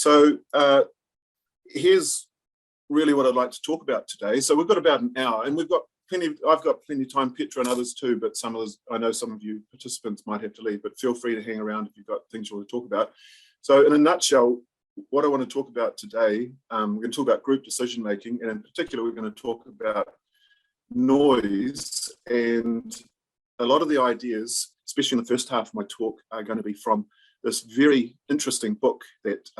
So here's really what I'd like to talk about today. So we've got about an hour, and I've got plenty of time, Petra and others too, but I know some of you participants might have to leave, but feel free to hang around if you've got things you want to talk about. So in a nutshell, what I want to talk about today, we're going to talk about group decision making, and in particular, we're going to talk about noise. And a lot of the ideas, especially in the first half of my talk, are going to be from this very interesting book that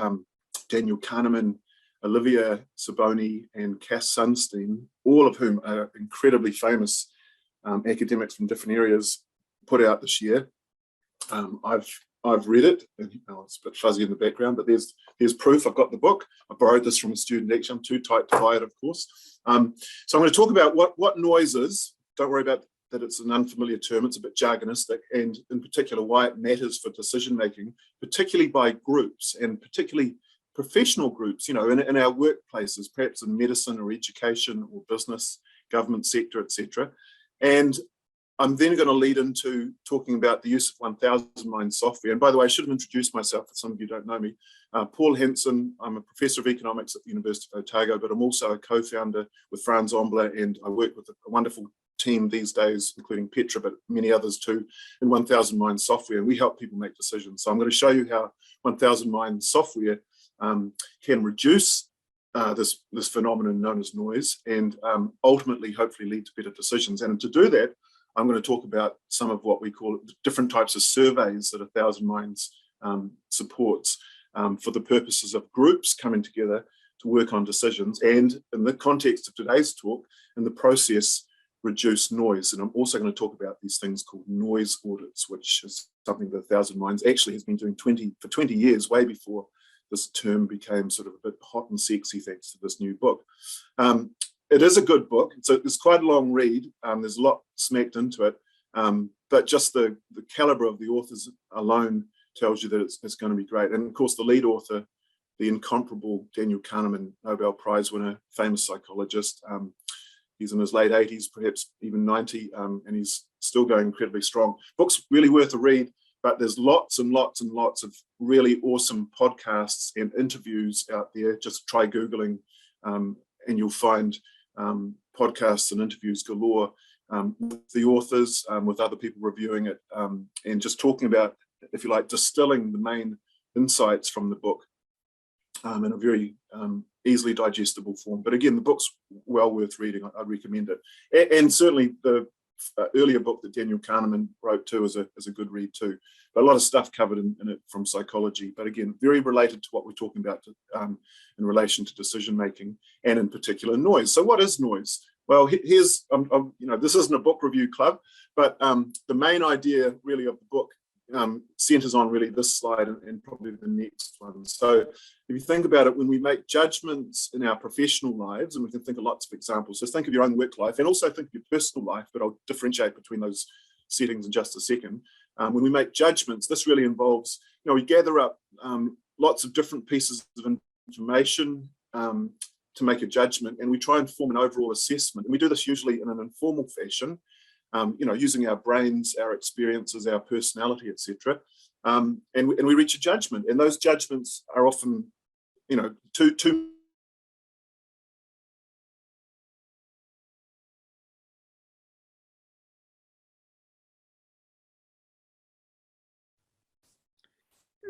Daniel Kahneman, Olivia Saboni, and Cass Sunstein, all of whom are incredibly famous academics from different areas, put out this year. I've read it, and it's a bit fuzzy in the background, but there's proof. I've got the book. I borrowed this from a student actually. I'm too tight to buy it, of course. So I'm going to talk about what noise is. Don't worry about that it's an unfamiliar term. It's a bit jargonistic, and in particular why it matters for decision making, particularly by groups, and particularly professional groups, in our workplaces, perhaps in medicine or education or business, government sector, etc. And I'm then going to lead into talking about the use of 1000 Mind software. And by the way, I should have introduced myself for some of you who don't know me. Paul Henson, I'm a professor of economics at the University of Otago, but I'm also a co-founder with Franz Ombler, and I work with a wonderful team these days, including Petra, but many others too, in 1000 Mind software. And we help people make decisions. So I'm going to show you how 1000 Mind software can reduce this phenomenon known as noise, and ultimately, hopefully, lead to better decisions. And to do that, I'm going to talk about some of what we call different types of surveys that 1000 Minds supports for the purposes of groups coming together to work on decisions, and in the context of today's talk, in the process, reduce noise. And I'm also going to talk about these things called noise audits, which is something that 1000 Minds actually has been doing for 20 years, way before this term became sort of a bit hot and sexy thanks to this new book. It is a good book. It's quite a long read. There's a lot smacked into it, but just the caliber of the authors alone tells you that it's going to be great. And of course, the lead author, the incomparable Daniel Kahneman, Nobel Prize winner, famous psychologist. He's in his late 80s, perhaps even 90, and he's still going incredibly strong. Book's really worth a read. But there's lots and lots and lots of really awesome podcasts and interviews out there. Just try Googling and you'll find podcasts and interviews galore with the authors, with other people reviewing it, and just talking about, if you like, distilling the main insights from the book in a very easily digestible form. But again, the book's well worth reading. I'd recommend it. And certainly the earlier book that Daniel Kahneman wrote too is a good read too. But a lot of stuff covered in it from psychology, but again, very related to what we're talking about in relation to decision making, and in particular noise. So what is noise? Well, here's, this isn't a book review club, but the main idea really of the book centers on really this slide and probably the next one. So if you think about it, when we make judgments in our professional lives, and we can think of lots of examples, so think of your own work life and also think of your personal life, but I'll differentiate between those settings in just a second. When we make judgments, this really involves, we gather up lots of different pieces of information to make a judgment, and we try and form an overall assessment. And we do this usually in an informal fashion, using our brains, our experiences, our personality, etc. And we reach a judgment, and those judgments are often, two.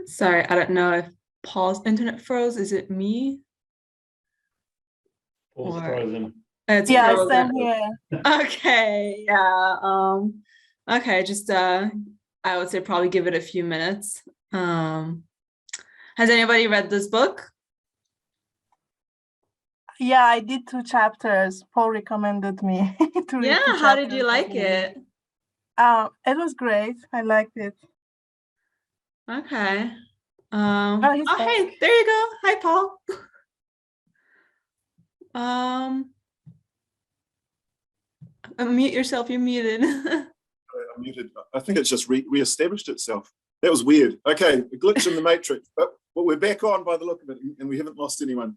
Sorry, I don't know if Paul's internet froze. Is it me? Paul's frozen. It's frozen. I'm here. Okay, yeah. Okay, just I would say probably give it a few minutes. Has anybody read this book? Yeah, I did 2 chapters. Paul recommended me to read. Yeah, how did you like it? It was great. I liked it. Okay. Oh, hey, there you go. Hi, Paul. Unmute yourself. You're muted. I'm muted. I think it's just re-established itself. That was weird. Okay, a glitch in the matrix, but we're back on by the look of it, and we haven't lost anyone.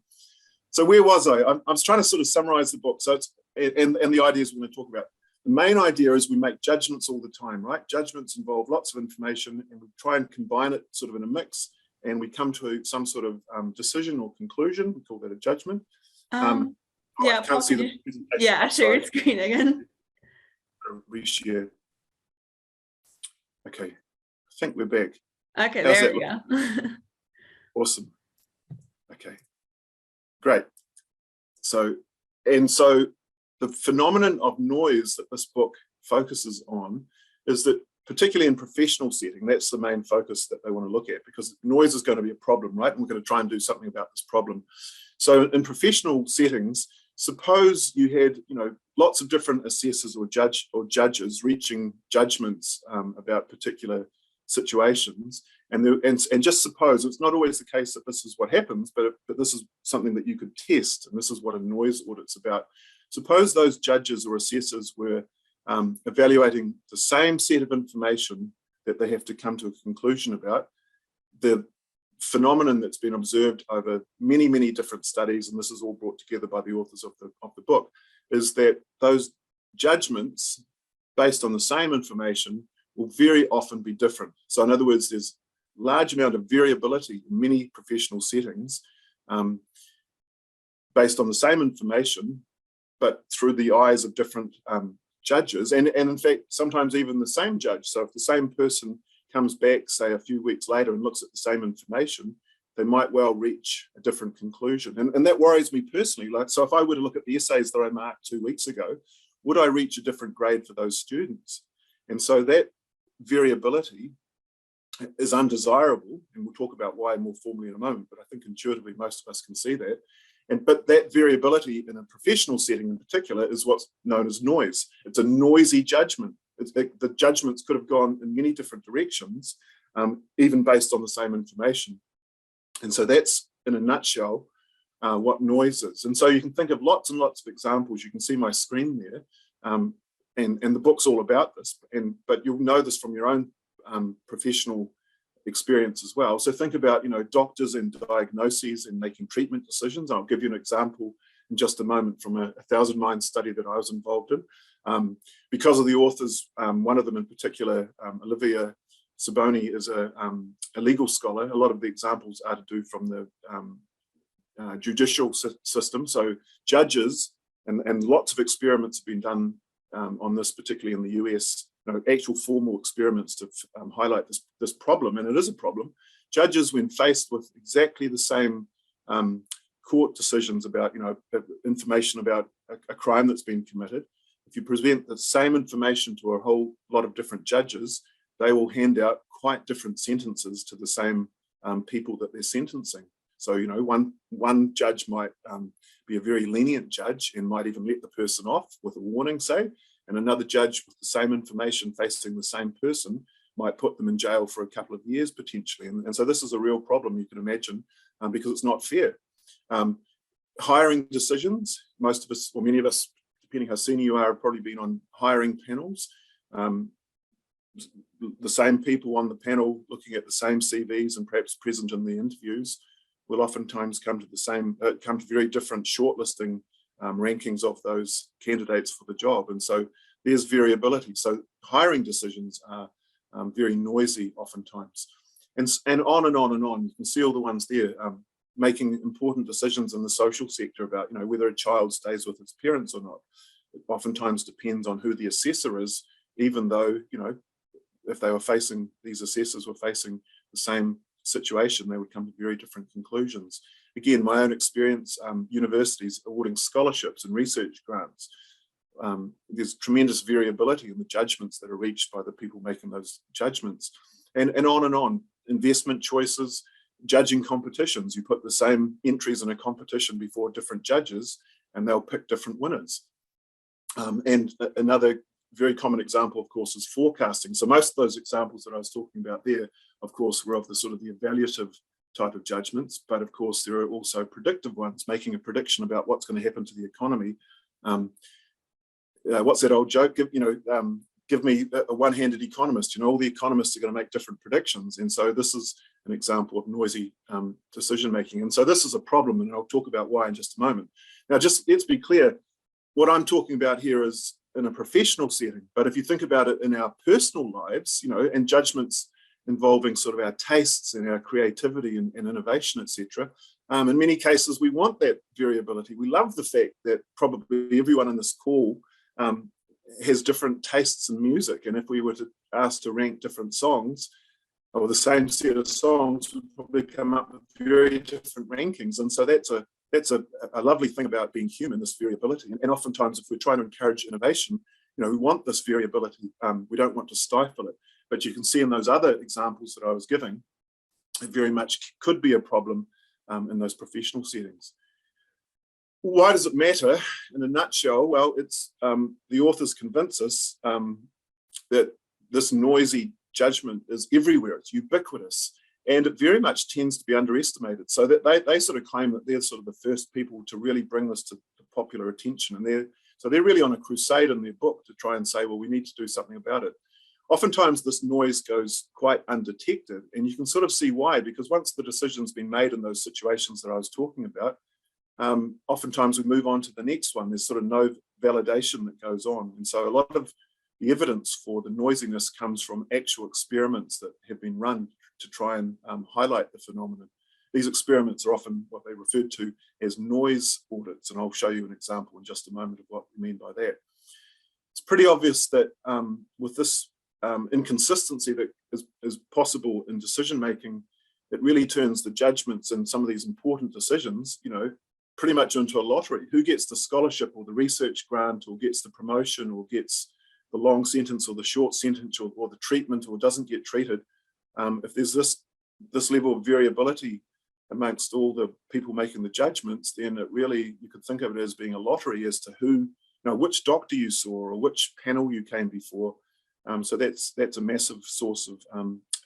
So where was I? I was trying to sort of summarize the book. So and the ideas we're going to talk about. The main idea is we make judgments all the time, right? Judgments involve lots of information, and we try and combine it sort of in a mix and we come to some sort of decision or conclusion. We call that a judgment. Yeah, I can't see the presentation. Yeah, share your screen again. Reshare. Okay, I think we're back. Okay, How's there that we go. Awesome. Okay, great. So the phenomenon of noise that this book focuses on is that, particularly in professional setting, that's the main focus that they want to look at, because noise is going to be a problem, right? And we're going to try and do something about this problem. So in professional settings, suppose you had, lots of different assessors or judges reaching judgments about particular situations, and just suppose, it's not always the case that this is what happens, but this is something that you could test, and this is what a noise audit's about. Suppose those judges or assessors were evaluating the same set of information that they have to come to a conclusion about. The phenomenon that's been observed over many, many different studies, and this is all brought together by the authors of the book, is that those judgments based on the same information will very often be different. So in other words, there's a large amount of variability in many professional settings based on the same information, but through the eyes of different judges, and in fact, sometimes even the same judge. So if the same person comes back, say, a few weeks later and looks at the same information, they might well reach a different conclusion. And that worries me personally. So if I were to look at the essays that I marked 2 weeks ago, would I reach a different grade for those students? And so that variability is undesirable, and we'll talk about why more formally in a moment, but I think intuitively most of us can see that. But that variability in a professional setting in particular is what's known as noise. It's a noisy judgment. The judgments could have gone in many different directions, even based on the same information. And so that's, in a nutshell, what noise is. And so you can think of lots and lots of examples. You can see my screen there, and the book's all about this. But you'll know this from your own professional experience as well. So think about, doctors and diagnoses and making treatment decisions. I'll give you an example in just a moment from a 1,000 Mind study that I was involved in. Because of the authors, one of them in particular, Olivia Saboni, is a legal scholar. A lot of the examples are to do from the judicial system. So judges, and lots of experiments have been done on this, particularly in the US, actual formal experiments to highlight this problem, and it is a problem. Judges, when faced with exactly the same court decisions about, information about a crime that's been committed, if you present the same information to a whole lot of different judges, they will hand out quite different sentences to the same people that they're sentencing. So, one judge might be a very lenient judge and might even let the person off with a warning, say, and another judge with the same information facing the same person might put them in jail for a couple of years potentially. And so this is a real problem, you can imagine, because it's not fair. Hiring decisions, most of us, or many of us, depending how senior you are, have probably been on hiring panels. The same people on the panel looking at the same CVs and perhaps present in the interviews will oftentimes come to very different shortlisting rankings of those candidates for the job. And so there's variability. So hiring decisions are very noisy oftentimes. And on and on and on. You can see all the ones there, making important decisions in the social sector about, whether a child stays with its parents or not. It oftentimes depends on who the assessor is, even though, if these assessors were facing the same situation, they would come to very different conclusions. Again, my own experience, universities awarding scholarships and research grants, there's tremendous variability in the judgments that are reached by the people making those judgments, and on and on. Investment choices, judging competitions. You put the same entries in a competition before different judges, and they'll pick different winners. And another very common example, of course, is forecasting. So most of those examples that I was talking about there, of course, were of the sort of the evaluative type of judgments, but of course there are also predictive ones, making a prediction about what's going to happen to the economy. What's that old joke? Give me a one-handed economist. All the economists are going to make different predictions, and so this is an example of noisy decision making. And so this is a problem, and I'll talk about why in just a moment. Now, just let's be clear. What I'm talking about here is in a professional setting, but if you think about it in our personal lives, and judgments involving sort of our tastes and our creativity and innovation, etc. In many cases, we want that variability. We love the fact that probably everyone in this call has different tastes in music. And if we were to ask to rank different songs, or the same set of songs, would probably come up with very different rankings. And so that's a lovely thing about being human, this variability. And oftentimes, if we're trying to encourage innovation, we want this variability. We don't want to stifle it. But you can see in those other examples that I was giving, it very much could be a problem in those professional settings. Why does it matter? In a nutshell, well, it's the authors convince us that this noisy judgment is everywhere. It's ubiquitous, and it very much tends to be underestimated. So that they sort of claim that they're sort of the first people to really bring this to popular attention, and they're really on a crusade in their book to try and say, well, we need to do something about it. Oftentimes this noise goes quite undetected, and you can sort of see why, because once the decision's been made in those situations that I was talking about, oftentimes we move on to the next one. There's sort of no validation that goes on. And so a lot of the evidence for the noisiness comes from actual experiments that have been run to try and highlight the phenomenon. These experiments are often what they refer to as noise audits, and I'll show you an example in just a moment of what we mean by that. It's pretty obvious that with this inconsistency that is possible in decision making, it really turns the judgments in some of these important decisions, pretty much into a lottery. Who gets the scholarship or the research grant, or gets the promotion, or gets the long sentence or the short sentence, or the treatment, or doesn't get treated. If there's this level of variability amongst all the people making the judgments, then it really, you could think of it as being a lottery as to which doctor you saw or which panel you came before. So that's a massive source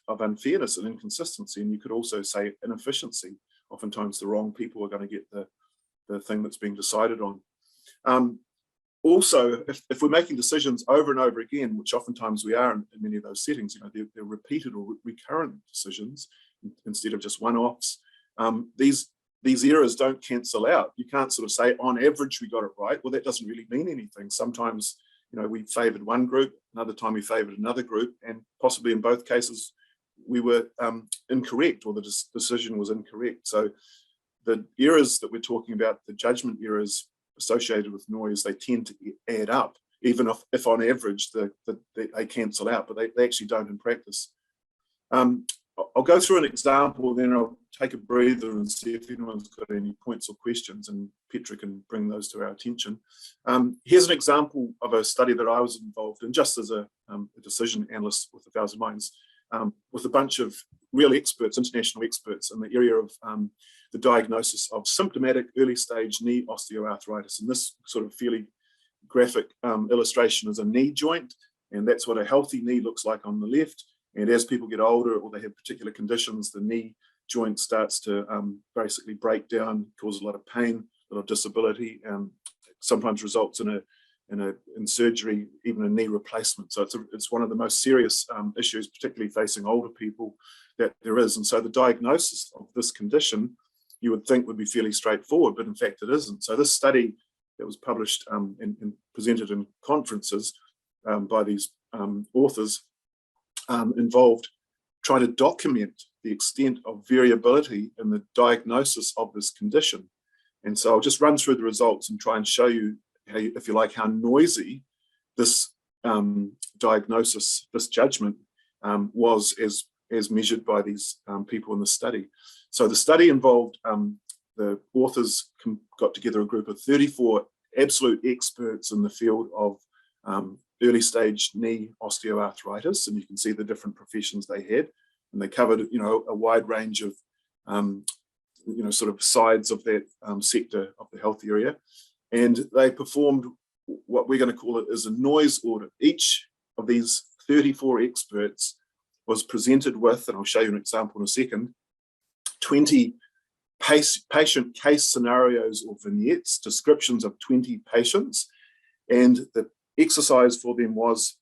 of unfairness and inconsistency. And you could also say inefficiency. Oftentimes the wrong people are going to get the thing that's being decided on. Also, if we're making decisions over and over again, which oftentimes we are in many of those settings, they're repeated or recurrent decisions instead of just one-offs, these errors don't cancel out. You can't sort of say, on average, we got it right. Well, that doesn't really mean anything. Sometimes, we favored one group, another time we favored another group, and possibly in both cases, we were incorrect, or the decision was incorrect. So the errors that we're talking about, the judgment errors associated with noise, they tend to add up, even if on average they cancel out, but they actually don't in practice. I'll go through an example, then I'll take a breather and see if anyone's got any points or questions, and Petra can bring those to our attention. Here's an example of a study that I was involved in, just as a decision analyst with 1,000 Minds, with a bunch of real experts, international experts in the area of the diagnosis of symptomatic early stage knee osteoarthritis. And this sort of fairly graphic illustration is a knee joint, and that's what a healthy knee looks like on the left. And as people get older, or they have particular conditions, the knee joint starts to basically break down, cause a lot of pain, a lot of disability, sometimes results in surgery, even a knee replacement. So it's one of the most serious issues, particularly facing older people, that there is. And so the diagnosis of this condition, you would think, would be fairly straightforward, but in fact it isn't. So this study that was published and presented in conferences by these authors involved trying to document the extent of variability in the diagnosis of this condition. And so I'll just run through the results and try and show you how, if you like, how noisy this diagnosis, this judgment was as measured by these people in the study. So the study involved, the authors got together a group of 34 absolute experts in the field of early stage knee osteoarthritis, and you can see the different professions they had, and they covered a wide range of sort of sides of that sector of the health area, and they performed what we're going to call it as a noise audit. Each of these 34 experts was presented with, and I'll show you an example in a second, 20 patient case scenarios or vignettes, descriptions of 20 patients, and the exercise for them was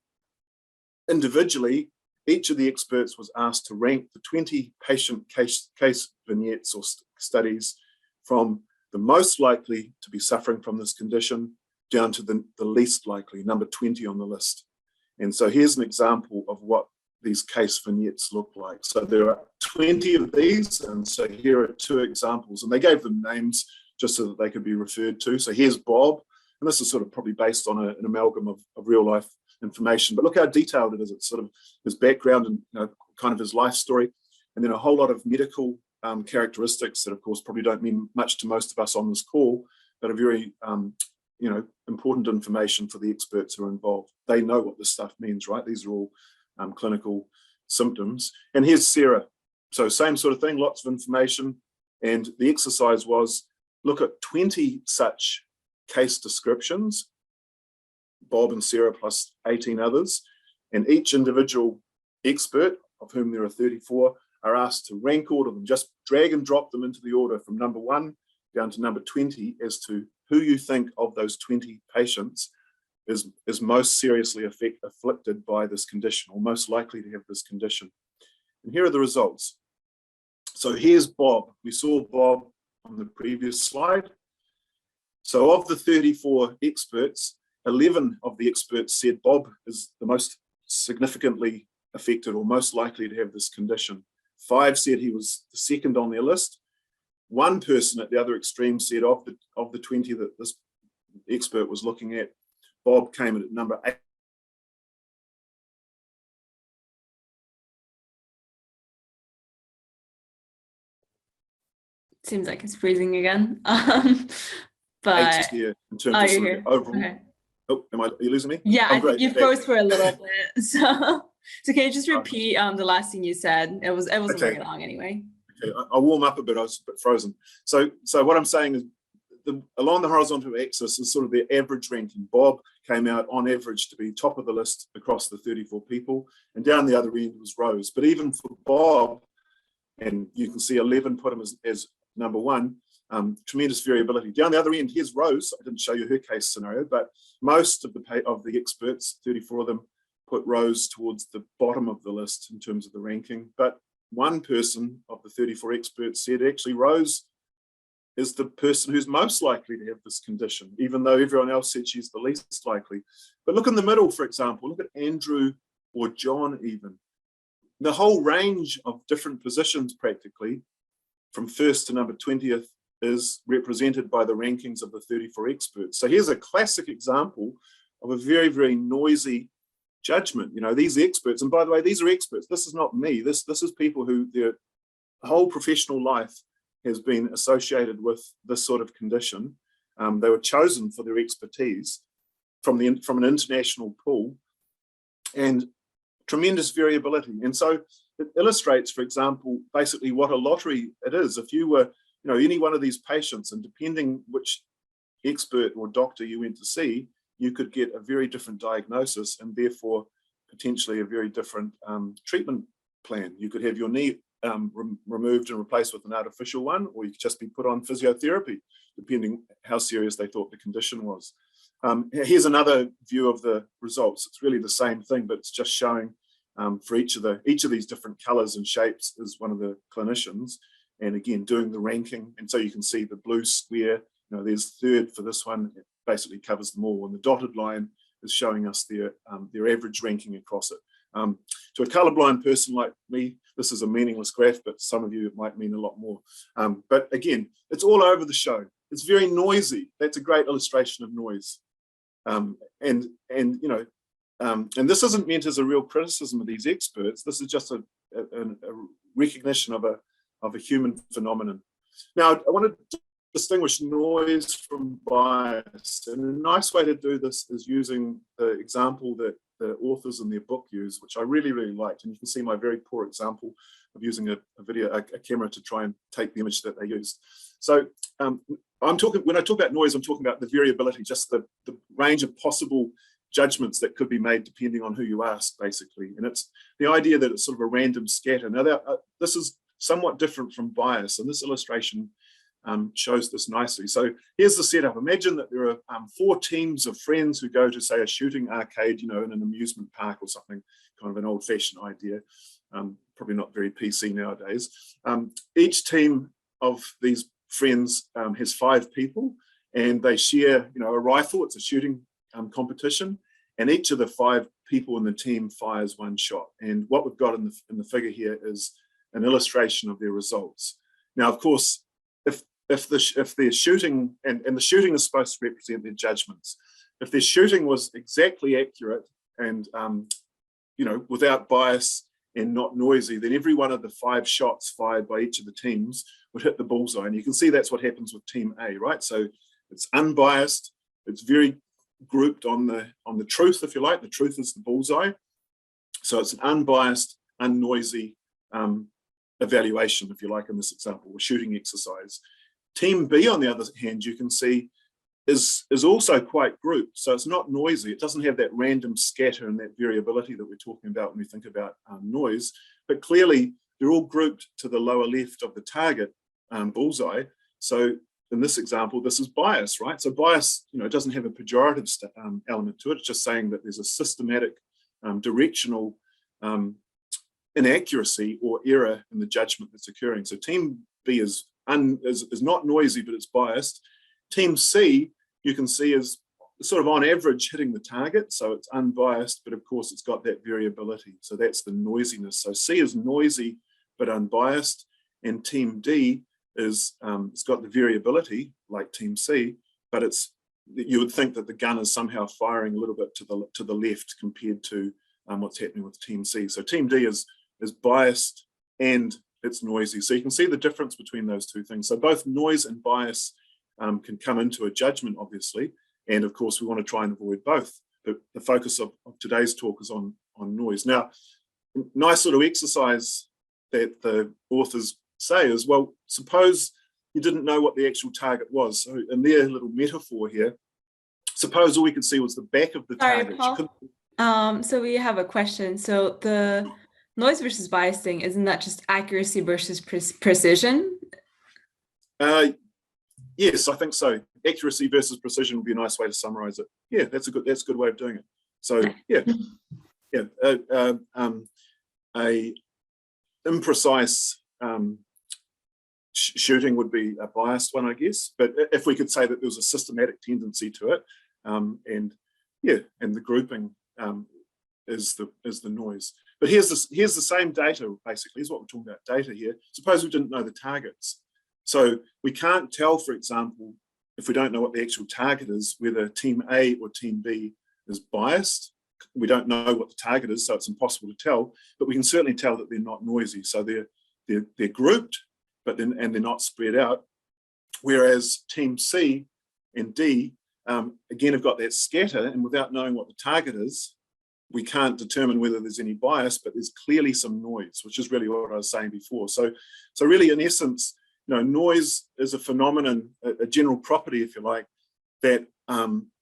individually, each of the experts was asked to rank the 20 patient case vignettes or studies from the most likely to be suffering from this condition down to the least likely, number 20 on the list. And so here's an example of what these case vignettes look like. So there are 20 of these, and so here are 2 examples, and they gave them names just so that they could be referred to. So here's Bob, and this is sort of probably based on an amalgam of real life information, but look how detailed it is. It's sort of his background and kind of his life story, and then a whole lot of medical characteristics that of course probably don't mean much to most of us on this call, but are very important information for the experts who are involved. They know what this stuff means, right? These are all clinical symptoms. And here's Sarah. So same sort of thing, lots of information. And the exercise was look at 20 such case descriptions, Bob and Sarah plus 18 others, and each individual expert, of whom there are 34, are asked to rank order them, just drag and drop them into the order from number 1 down to number 20 as to who you think of those 20 patients is most seriously afflicted by this condition, or most likely to have this condition. And here are the results. So here's Bob. We saw Bob on the previous slide. So of the 34 experts, 11 of the experts said Bob is the most significantly affected or most likely to have this condition. 5 said he was the second on their list. 1 person at the other extreme said of the 20 that this expert was looking at, Bob came in at number 8. Seems like it's freezing again. But here in terms of sort of overall. Okay. Oh, are you losing me? Yeah, I think you froze for a little bit. So can you just repeat the last thing you said? It wasn't very long anyway. Okay, I'll warm up a bit. I was a bit frozen. So what I'm saying is, along the horizontal axis is sort of their average ranking. Bob came out on average to be top of the list across the 34 people, and down the other end was Rose. But even for Bob, and you can see 11 put him as number 1, tremendous variability. Down the other end, here's Rose. I didn't show you her case scenario, but most of the experts, 34 of them, put Rose towards the bottom of the list in terms of the ranking. But 1 person of the 34 experts said actually Rose is the person who's most likely to have this condition, even though everyone else said she's the least likely. But look in the middle, for example, look at Andrew or John even. The whole range of different positions practically, from 1st to number 20th, is represented by the rankings of the 34 experts. So here's a classic example of a very, very noisy judgment. These experts, and by the way, these are experts. This is not me. This is people who their whole professional life has been associated with this sort of condition. They were chosen for their expertise from an international pool, and tremendous variability. And so it illustrates, for example, basically what a lottery it is. If you were, any one of these patients, and depending which expert or doctor you went to see, you could get a very different diagnosis and therefore potentially a very different treatment plan. You could have your knee removed and replaced with an artificial one, or you could just be put on physiotherapy, depending how serious they thought the condition was. Here's another view of the results. It's really the same thing, but it's just showing for each of these different colors and shapes is one of the clinicians, and again doing the ranking. And so you can see the blue square, there's 3rd for this one. It basically covers them all, and the dotted line is showing us their average ranking across it. To a colorblind person like me, this is a meaningless graph, but some of you it might mean a lot more. But again, it's all over the show. It's very noisy. That's a great illustration of noise. And this isn't meant as a real criticism of these experts. This is just a recognition of a human phenomenon. Now, I want to distinguish noise from bias, and a nice way to do this is using the example that the authors in their book use, which I really, really liked. And you can see my very poor example of using a camera to try and take the image that they used. So when I talk about noise, I'm talking about the variability, just the range of possible judgments that could be made depending on who you ask, basically. And it's the idea that it's sort of a random scatter. Now, this is somewhat different from bias, and this illustration shows this nicely. So here's the setup. Imagine that there are 4 teams of friends who go to, say, a shooting arcade, in an amusement park or something, kind of an old-fashioned idea, probably not very PC nowadays. Each team of these friends has 5 people, and they share, a rifle. It's a shooting competition, and each of the 5 people in the team fires one shot. And what we've got in the figure here is an illustration of their results. Now, of course, if they're shooting, and the shooting is supposed to represent their judgments, if their shooting was exactly accurate and without bias and not noisy, then every one of the 5 shots fired by each of the teams would hit the bullseye. And you can see that's what happens with Team A, right? So it's unbiased, it's very grouped on the truth, if you like. The truth is the bullseye. So it's an unbiased, unnoisy evaluation, if you like, in this example, or shooting exercise. Team B, on the other hand, you can see is also quite grouped. So it's not noisy. It doesn't have that random scatter and that variability that we're talking about when we think about noise, but clearly they're all grouped to the lower left of the target bullseye. So in this example, this is bias, right? So bias, it doesn't have a pejorative element to it. It's just saying that there's a systematic, directional inaccuracy or error in the judgment that's occurring. So Team B is not noisy, but it's biased. Team C, you can see, is sort of on average hitting the target. So it's unbiased, but of course it's got that variability. So that's the noisiness. So C is noisy, but unbiased. And Team D is, it's got the variability like Team C, but you would think that the gun is somehow firing a little bit to the left compared to what's happening with Team C. So Team D is biased and it's noisy. So you can see the difference between those two things. So both noise and bias can come into a judgment, obviously, and of course we want to try and avoid both. But the focus of today's talk is on noise. Now, nice sort of exercise that the authors say is, well, suppose you didn't know what the actual target was. So in their little metaphor here, suppose all we could see was the back of the target. Sorry, Paul. So we have a question. So the noise versus bias thing, isn't that just accuracy versus precision? Yes, I think so. Accuracy versus precision would be a nice way to summarize it. Yeah, that's a good way of doing it. So a imprecise shooting would be a biased one, I guess. But if we could say that there was a systematic tendency to it, and the grouping is the noise. But here's the same data, basically, is what we're talking about, data here. Suppose we didn't know the targets. So we can't tell, for example, if we don't know what the actual target is, whether Team A or Team B is biased. We don't know what the target is, so it's impossible to tell, but we can certainly tell that they're not noisy. So they're grouped, but then they're not spread out. Whereas Team C and D, again, have got that scatter, and without knowing what the target is, we can't determine whether there's any bias, but there's clearly some noise, which is really what I was saying before. So really, in essence, noise is a phenomenon, a general property, if you like, that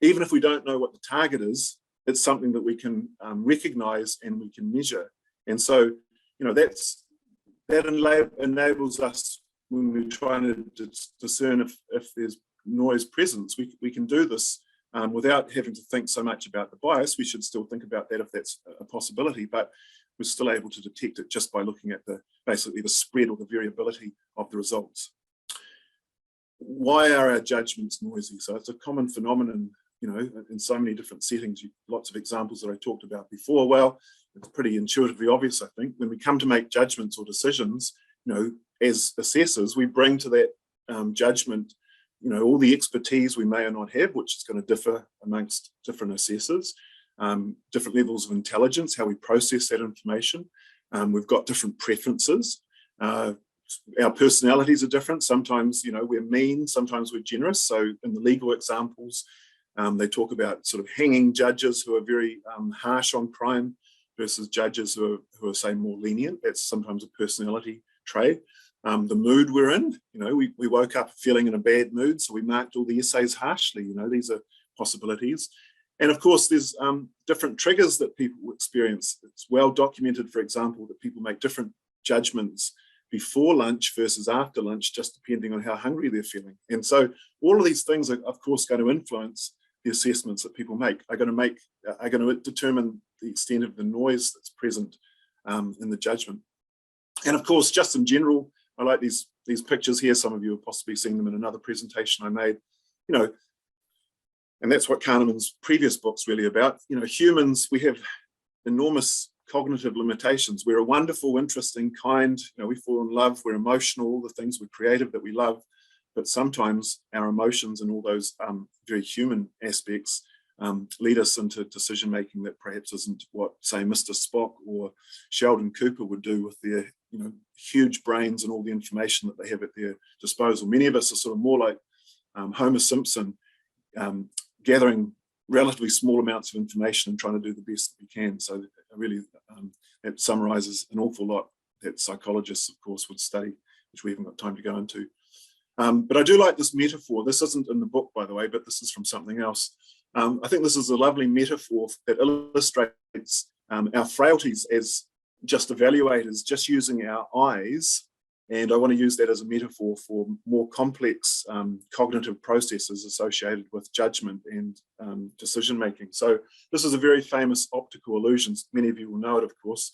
even if we don't know what the target is, it's something that we can recognize and we can measure. And so, that enables us, when we're trying to discern if there's noise presence, we can do this without having to think so much about the bias. We should still think about that if that's a possibility, but we're still able to detect it just by looking at basically the spread or the variability of the results. Why are our judgments noisy? So it's a common phenomenon, in so many different settings. Lots of examples that I talked about before. Well, it's pretty intuitively obvious, I think. When we come to make judgments or decisions, as assessors, we bring to that judgment, all the expertise we may or not have, which is going to differ amongst different assessors. Different levels of intelligence, how we process that information. We've got different preferences. Our personalities are different. Sometimes, we're mean, sometimes we're generous. So in the legal examples, they talk about sort of hanging judges who are very harsh on crime versus judges who are, say, more lenient. That's sometimes a personality trait. The mood we're in, we woke up feeling in a bad mood, so we marked all the essays harshly. These are possibilities. And of course, there's different triggers that people experience. It's well documented, for example, that people make different judgments before lunch versus after lunch, just depending on how hungry they're feeling. And so all of these things are, of course, going to influence the assessments that people make, are going to determine the extent of the noise that's present in the judgment. And of course, just in general, I like these pictures here. Some of you have possibly seen them in another presentation I made. And that's what Kahneman's previous book's really about. Humans, we have enormous cognitive limitations. We're a wonderful, interesting, kind, we fall in love, we're emotional, all the things we're creative that we love, but sometimes our emotions and all those very human aspects lead us into decision-making that perhaps isn't what, say, Mr. Spock or Sheldon Cooper would do with their huge brains and all the information that they have at their disposal. Many of us are sort of more like Homer Simpson, gathering relatively small amounts of information and trying to do the best that we can. So really, it summarizes an awful lot that psychologists, of course, would study, which we haven't got time to go into. But I do like this metaphor. This isn't in the book, by the way, but this is from something else. I think this is a lovely metaphor that illustrates our frailties as just evaluators, just using our eyes. And I want to use that as a metaphor for more complex cognitive processes associated with judgment and decision-making. So this is a very famous optical illusion. Many of you will know it, of course.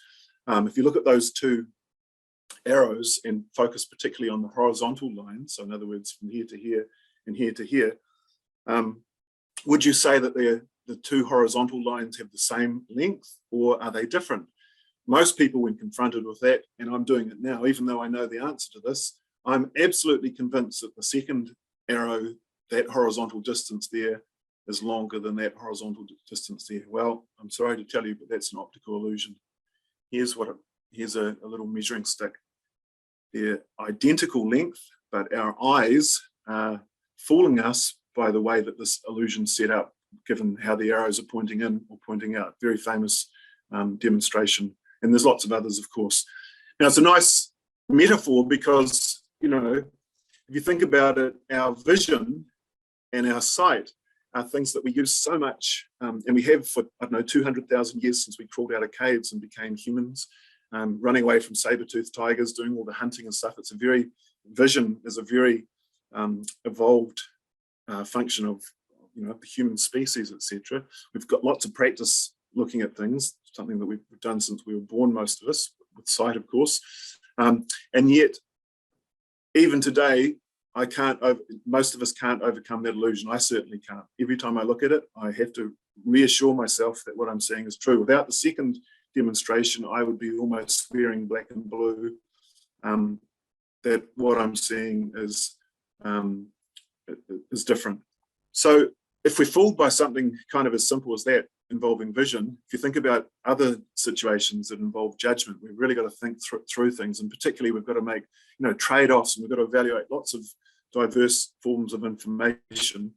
If you look at those two arrows and focus particularly on the horizontal line, so in other words, from here to here and here to here, would you say that the two horizontal lines have the same length, or are they different? Most people, when confronted with that, and I'm doing it now, even though I know the answer to this, I'm absolutely convinced that the second arrow, that horizontal distance there, is longer than that horizontal distance there. Well, I'm sorry to tell you, but that's an optical illusion. Here's a little measuring stick. They're identical length, but our eyes are fooling us by the way that this illusion's set up, given how the arrows are pointing in or pointing out. Very famous demonstration. And there's lots of others, of course. Now, it's a nice metaphor because, if you think about it, our vision and our sight are things that we use so much, and we have for, 200,000 years since we crawled out of caves and became humans, running away from saber-toothed tigers, doing all the hunting and stuff. Vision is a very evolved function of, the human species, etc. We've got lots of practice looking at things, something that we've done since we were born, most of us, with sight, of course. And yet, even today, most of us can't overcome that illusion. I certainly can't. Every time I look at it, I have to reassure myself that what I'm saying is true. Without the second demonstration, I would be almost swearing black and blue that what I'm seeing is different. So if we're fooled by something kind of as simple as that, involving vision, if you think about other situations that involve judgment, we've really got to think through things, and particularly we've got to make trade-offs, and we've got to evaluate lots of diverse forms of information.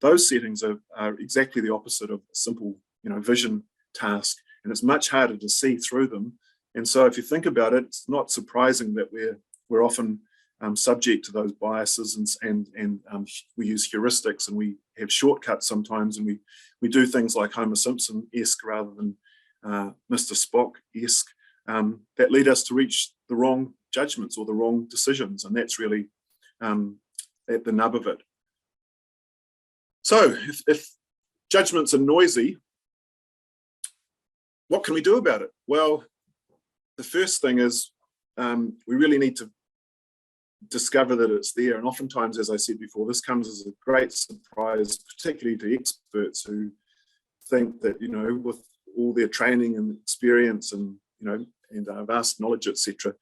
Those settings are exactly the opposite of a simple vision task, and it's much harder to see through them. And so if you think about it, it's not surprising that we're often subject to those biases, and we use heuristics, and we have shortcuts sometimes, and we do things like Homer Simpson-esque rather than Mr. Spock-esque that lead us to reach the wrong judgments or the wrong decisions, and that's really at the nub of it. So if judgments are noisy, what can we do about it? Well, the first thing is we really need to discover that it's there. And oftentimes, as I said before, this comes as a great surprise, particularly to experts who think that, with all their training and experience and, and vast knowledge, etc.,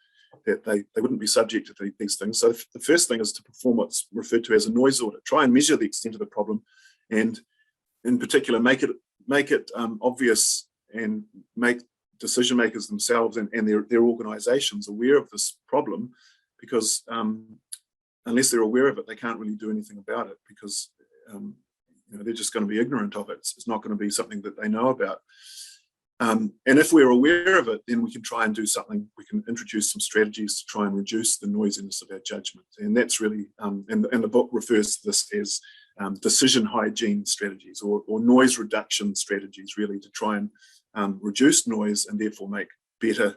that they wouldn't be subject to these things. So the first thing is to perform what's referred to as a noise audit. Try and measure the extent of the problem, and in particular, make it obvious, and make decision makers themselves and their organizations aware of this problem, because unless they're aware of it, they can't really do anything about it, because they're just going to be ignorant of it. It's not going to be something that they know about. And if we're aware of it, then we can try and do something. We can introduce some strategies to try and reduce the noisiness of our judgment. And that's really, and the book refers to this as decision hygiene strategies, or noise reduction strategies, really, to try and reduce noise and therefore make better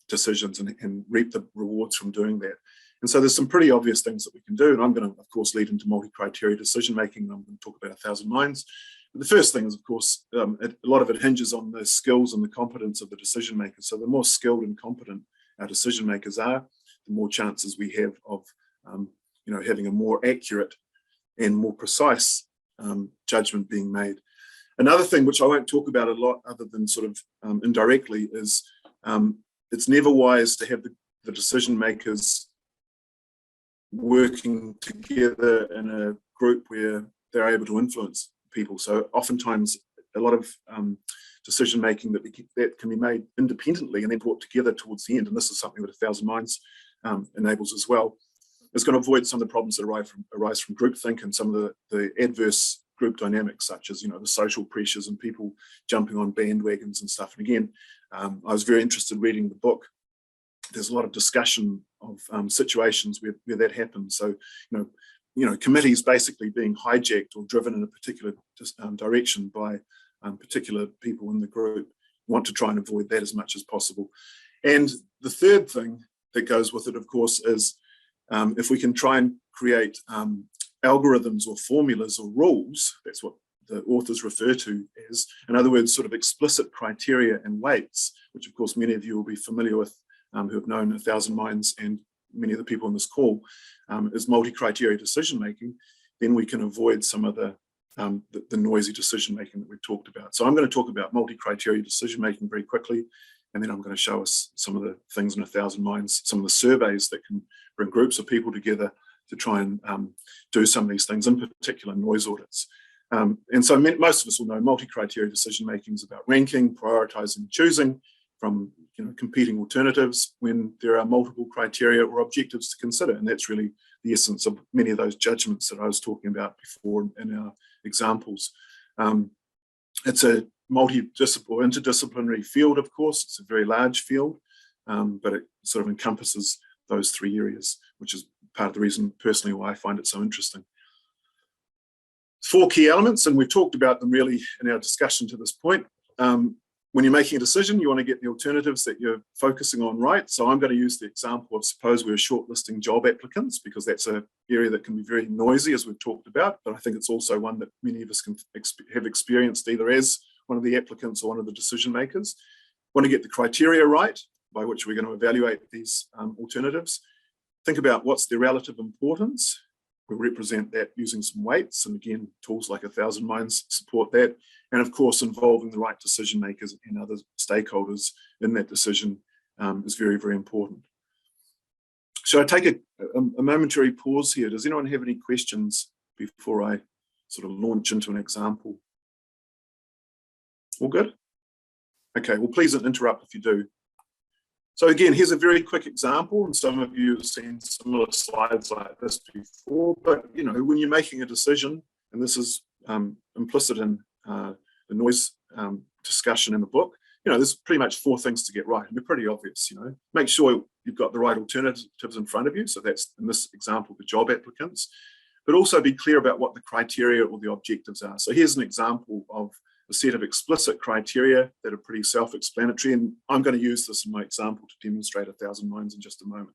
decisions and reap the rewards from doing that. And so there's some pretty obvious things that we can do. And I'm going to, of course, lead into multi-criteria decision-making. I'm going to talk about 1,000 minds. But the first thing is, of course, a lot of it hinges on the skills and the competence of the decision makers. So the more skilled and competent our decision makers are, the more chances we have of, having a more accurate and more precise judgment being made. Another thing which I won't talk about a lot other than sort of indirectly is it's never wise to have the decision makers working together in a group where they're able to influence people. So oftentimes a lot of decision making that can be made independently and then brought together towards the end, and this is something that 1,000 Minds enables as well, is going to avoid some of the problems that arise from groupthink and some of the adverse group dynamics, such as, the social pressures and people jumping on bandwagons and stuff. And again, I was very interested reading the book. There's a lot of discussion of situations where that happens. So, committees basically being hijacked or driven in a particular direction by particular people in the group. We want to try and avoid that as much as possible. And the third thing that goes with it, of course, is if we can try and create algorithms or formulas or rules, that's what the authors refer to as, in other words, sort of explicit criteria and weights, which of course many of you will be familiar with who have known 1,000 Minds and many of the people on this call, is multi-criteria decision making, then we can avoid some of the noisy decision making that we've talked about. So I'm going to talk about multi-criteria decision making very quickly, and then I'm going to show us some of the things in 1,000 Minds, some of the surveys that can bring groups of people together to try and do some of these things, in particular noise audits. And so most of us will know multi-criteria decision making is about ranking, prioritizing, choosing from competing alternatives when there are multiple criteria or objectives to consider. And that's really the essence of many of those judgments that I was talking about before in our examples. It's a multidisciplinary or interdisciplinary field, of course. It's a very large field, but it sort of encompasses those three areas, which is part of the reason personally why I find it so interesting. 4 key elements, and we've talked about them really in our discussion to this point. When you're making a decision, you want to get the alternatives that you're focusing on right. So I'm going to use the example of, suppose we're shortlisting job applicants, because that's an area that can be very noisy, as we've talked about, but I think it's also one that many of us can have experienced either as one of the applicants or one of the decision makers. Want to get the criteria right by which we're going to evaluate these alternatives. Think about what's their relative importance. We'll represent that using some weights, and again, tools like 1,000 Minds support that. And of course, involving the right decision makers and other stakeholders in that decision is very, very important. Should I take a momentary pause here? Does anyone have any questions before I sort of launch into an example? All good? Okay, well, please don't interrupt if you do. So again, here's a very quick example, and some of you have seen similar slides like this before, but when you're making a decision, and this is implicit in the noise discussion in the book, there's pretty much 4 things to get right, and they're pretty obvious. Make sure you've got the right alternatives in front of you, so that's, in this example, the job applicants, but also be clear about what the criteria or the objectives are. So here's an example of a set of explicit criteria that are pretty self-explanatory, and I'm going to use this in my example to demonstrate 1,000 Minds in just a moment.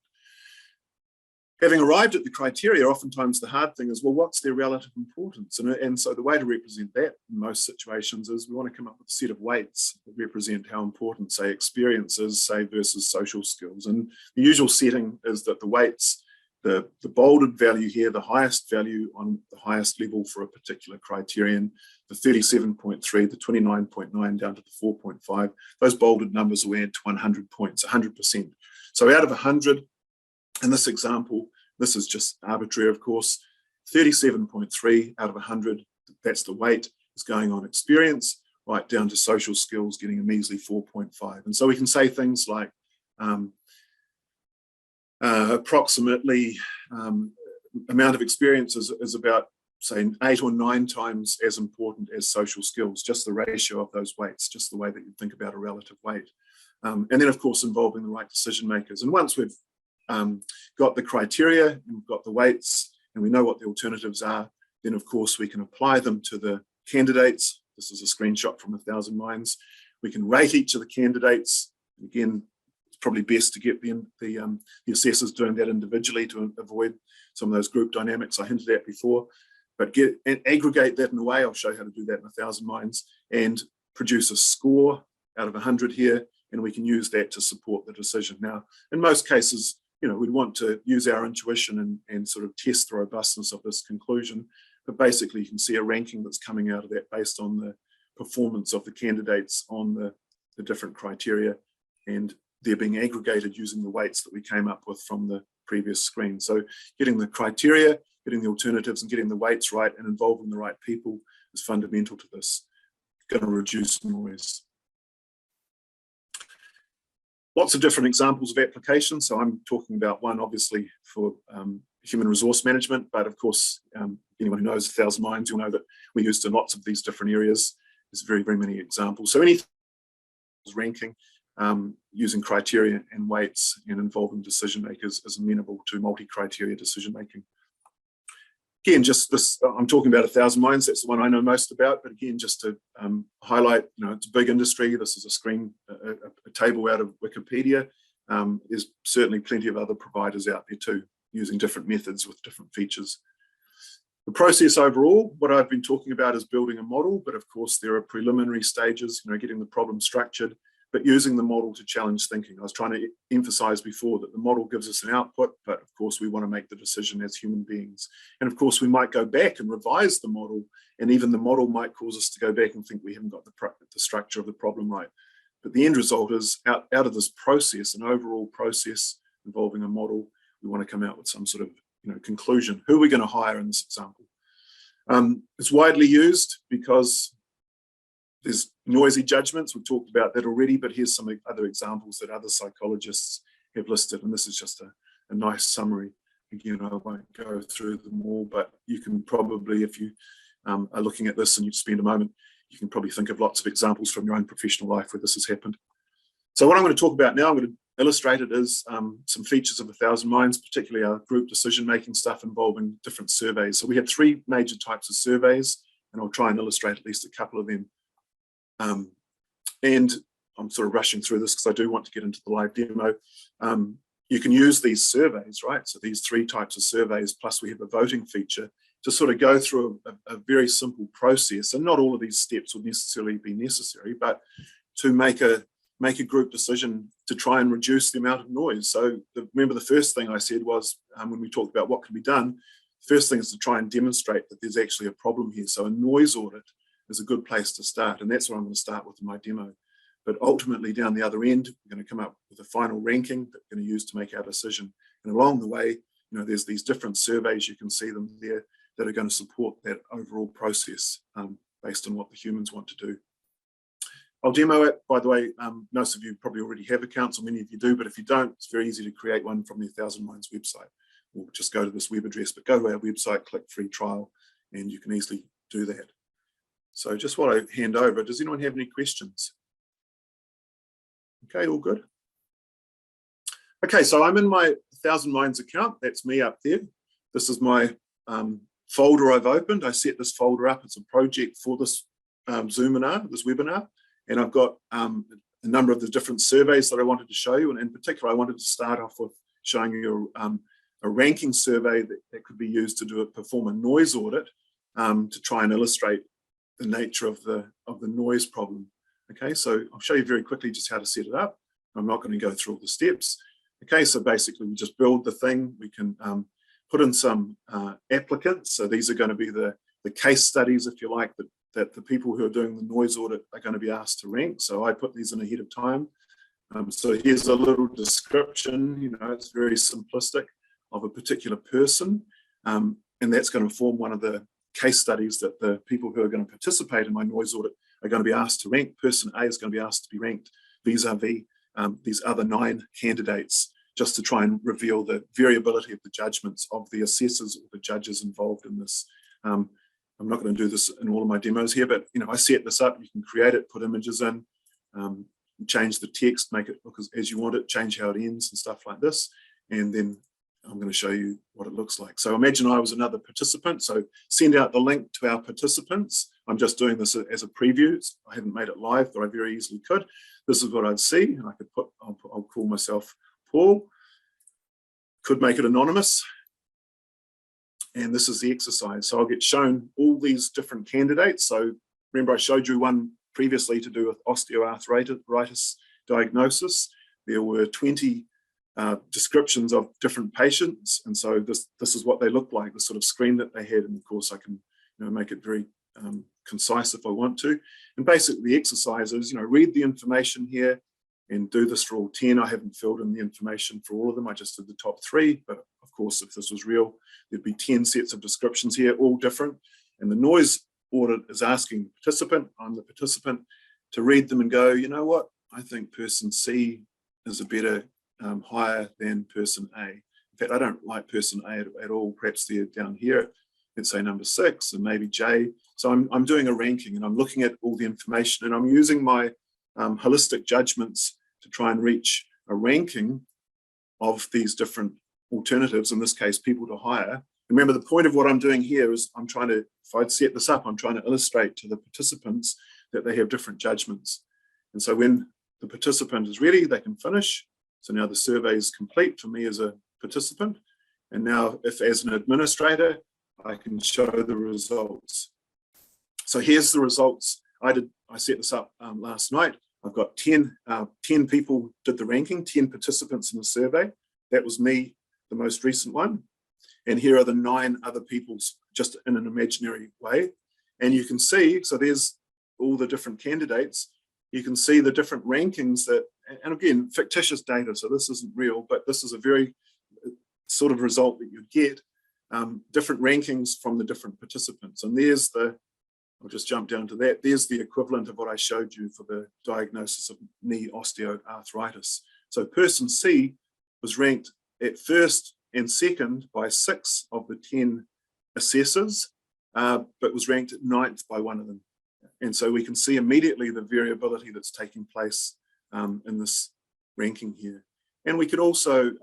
Having arrived at the criteria, oftentimes the hard thing is, well, what's their relative importance? And so the way to represent that in most situations is we want to come up with a set of weights that represent how important, say, experience is, say, versus social skills. And the usual setting is that the weights, the bolded value here, the highest value on the highest level for a particular criterion, the 37.3, the 29.9 down to the 4.5, those bolded numbers will add to 100 points, 100%. So out of 100, in this example, this is just arbitrary, of course, 37.3 out of 100, that's the weight, is going on experience, right down to social skills, getting a measly 4.5. And so we can say things like, approximately amount of experience is about, say, 8 or 9 times as important as social skills, just the ratio of those weights, just the way that you think about a relative weight. And then, of course, involving the right decision makers. And once we've got the criteria and we've got the weights and we know what the alternatives are, then, of course, we can apply them to the candidates. This is a screenshot from 1,000 Minds. We can rate each of the candidates. Again, probably best to get the assessors doing that individually to avoid some of those group dynamics I hinted at before, but aggregate that in a way. I'll show you how to do that in 1,000 Minds and produce a score out of 100 here, and we can use that to support the decision. Now, in most cases, we'd want to use our intuition and sort of test the robustness of this conclusion, but basically you can see a ranking that's coming out of that based on the performance of the candidates on the different criteria, and they're being aggregated using the weights that we came up with from the previous screen. So getting the criteria, getting the alternatives, and getting the weights right and involving the right people is fundamental to this. It's going to reduce noise. Lots of different examples of applications. So I'm talking about one, obviously, for human resource management, but of course, anyone who knows 1,000 Minds, you'll know that we used in lots of these different areas. There's very, very many examples. So anything ranking, using criteria and weights and involving decision makers is amenable to multi-criteria decision making. Again, just this, I'm talking about 1,000 Minds, that's the one I know most about, but again, just to highlight, it's a big industry. This is a screen, a table out of Wikipedia. There's certainly plenty of other providers out there too, using different methods with different features. The process overall, what I've been talking about is building a model, but of course there are preliminary stages, getting the problem structured, but using the model to challenge thinking. I was trying to emphasize before that the model gives us an output, but of course we want to make the decision as human beings. And of course we might go back and revise the model, and even the model might cause us to go back and think we haven't got the structure of the problem right. But the end result is out of this process, an overall process involving a model, we want to come out with some sort of conclusion. Who are we going to hire in this example? It's widely used because there's noisy judgments. We've talked about that already, but here's some other examples that other psychologists have listed, and this is just a nice summary. Again, I won't go through them all, but you can probably, if you are looking at this and you spend a moment, you can probably think of lots of examples from your own professional life where this has happened. So what I'm going to talk about now, I'm going to illustrate it as some features of 1,000 Minds, particularly our group decision-making stuff involving different surveys. So we have 3 major types of surveys, and I'll try and illustrate at least a couple of them. And I'm sort of rushing through this because I do want to get into the live demo. You can use these surveys, right? So these 3 types of surveys, plus we have a voting feature to sort of go through a very simple process. And not all of these steps would necessarily be necessary, but to make a group decision to try and reduce the amount of noise. So remember the first thing I said was, when we talked about what can be done, the first thing is to try and demonstrate that there's actually a problem here. So a noise audit is a good place to start, and that's what I'm going to start with in my demo. But ultimately down the other end, we're going to come up with a final ranking that we're going to use to make our decision. And along the way, there's these different surveys, you can see them there, that are going to support that overall process based on what the humans want to do. I'll demo it. By the way, most of you probably already have accounts, or many of you do, but if you don't, it's very easy to create one from the 1,000 Minds website. Or just go to this web address, but go to our website, click free trial, and you can easily do that. So just while I hand over, does anyone have any questions? Okay, all good. Okay, so I'm in my 1,000 Minds account. That's me up there. This is my folder I've opened. I set this folder up. It's a project for this this webinar. And I've got a number of the different surveys that I wanted to show you. And in particular, I wanted to start off with showing you a ranking survey that could be used to perform a noise audit to try and illustrate the nature of the noise problem. Okay, so I'll show you very quickly just how to set it up. I'm not going to go through all the steps. Okay, so basically we just build the thing. We can put in some applicants. So these are going to be the case studies, if you like, that the people who are doing the noise audit are going to be asked to rank. So I put these in ahead of time. So here's a little description, it's very simplistic, of a particular person. And that's going to form one of the case studies that the people who are going to participate in my noise audit are going to be asked to rank. Person A is going to be asked to be ranked vis-a-vis these other 9 candidates, just to try and reveal the variability of the judgments of the assessors or the judges involved in this. I'm not going to do this in all of my demos here, but I set this up. You can create it, put images in, change the text, make it look as you want it, change how it ends and stuff like this. And then I'm going to show you what it looks like. So imagine I was another participant. So send out the link to our participants. I'm just doing this as a preview. I haven't made it live, but I very easily could. This is what I'd see. And I could I'll call myself Paul. Could make it anonymous. And this is the exercise. So I'll get shown all these different candidates. So remember I showed you one previously to do with osteoarthritis diagnosis. There were 20 descriptions of different patients, and so this is what they look like, the sort of screen that they had. And of course I can make it very concise if I want to. And basically the exercise is, read the information here and do this for all 10. I haven't filled in the information for all of them. I just did the top 3. But of course, if this was real, there'd be 10 sets of descriptions here, all different. And the noise audit is asking the participant, I'm the participant, to read them and go, you know what? I think person C is a better higher than person A. In fact, I don't like person A at all. Perhaps they're down here, let's say number 6, and maybe J. So I'm doing a ranking, and I'm looking at all the information, and I'm using my holistic judgments to try and reach a ranking of these different alternatives, in this case, people to hire. Remember, the point of what I'm doing here is I'm trying to, if I'd set this up, I'm trying to illustrate to the participants that they have different judgments. And so when the participant is ready, they can finish. So now the survey is complete for me as a participant. And now if as an administrator, I can show the results. So here's the results. I set this up last night. I've got 10 people did the ranking, 10 participants in the survey. That was me, the most recent one. And here are the 9 other people's, just in an imaginary way. And you can see, so there's all the different candidates. You can see the different rankings that, and again, fictitious data, so this isn't real, but this is a very sort of result that you get, different rankings from the different participants. And there's the, I'll just jump down to that. There's the equivalent of what I showed you for the diagnosis of knee osteoarthritis. So person C was ranked at first and second by 6 of the 10 assessors, but was ranked at 9th by one of them. And so we can see immediately the variability that's taking place in this ranking here. And we could also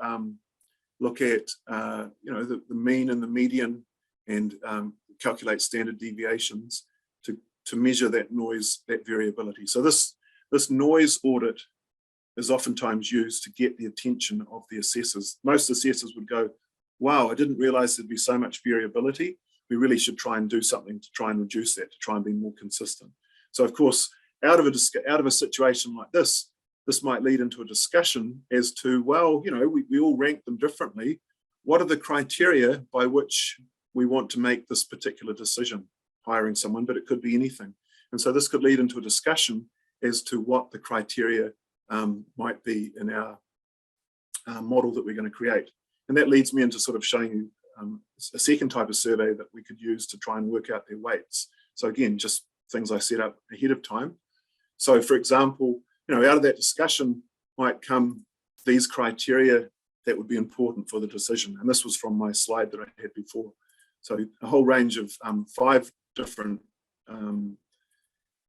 look at the mean and the median and calculate standard deviations to measure that noise, that variability. So this noise audit is oftentimes used to get the attention of the assessors. Most assessors would go, wow, I didn't realize there'd be so much variability. We really should try and do something to try and reduce that, to try and be more consistent. So of course, out of a situation like this might lead into a discussion as to, well, we all rank them differently. What are the criteria by which we want to make this particular decision, hiring someone, but it could be anything. And so this could lead into a discussion as to what the criteria might be in our model that we're going to create. And that leads me into sort of showing you a second type of survey that we could use to try and work out their weights. So again, just things I set up ahead of time. So for example, out of that discussion might come these criteria that would be important for the decision. And this was from my slide that I had before. So a whole range of 5 different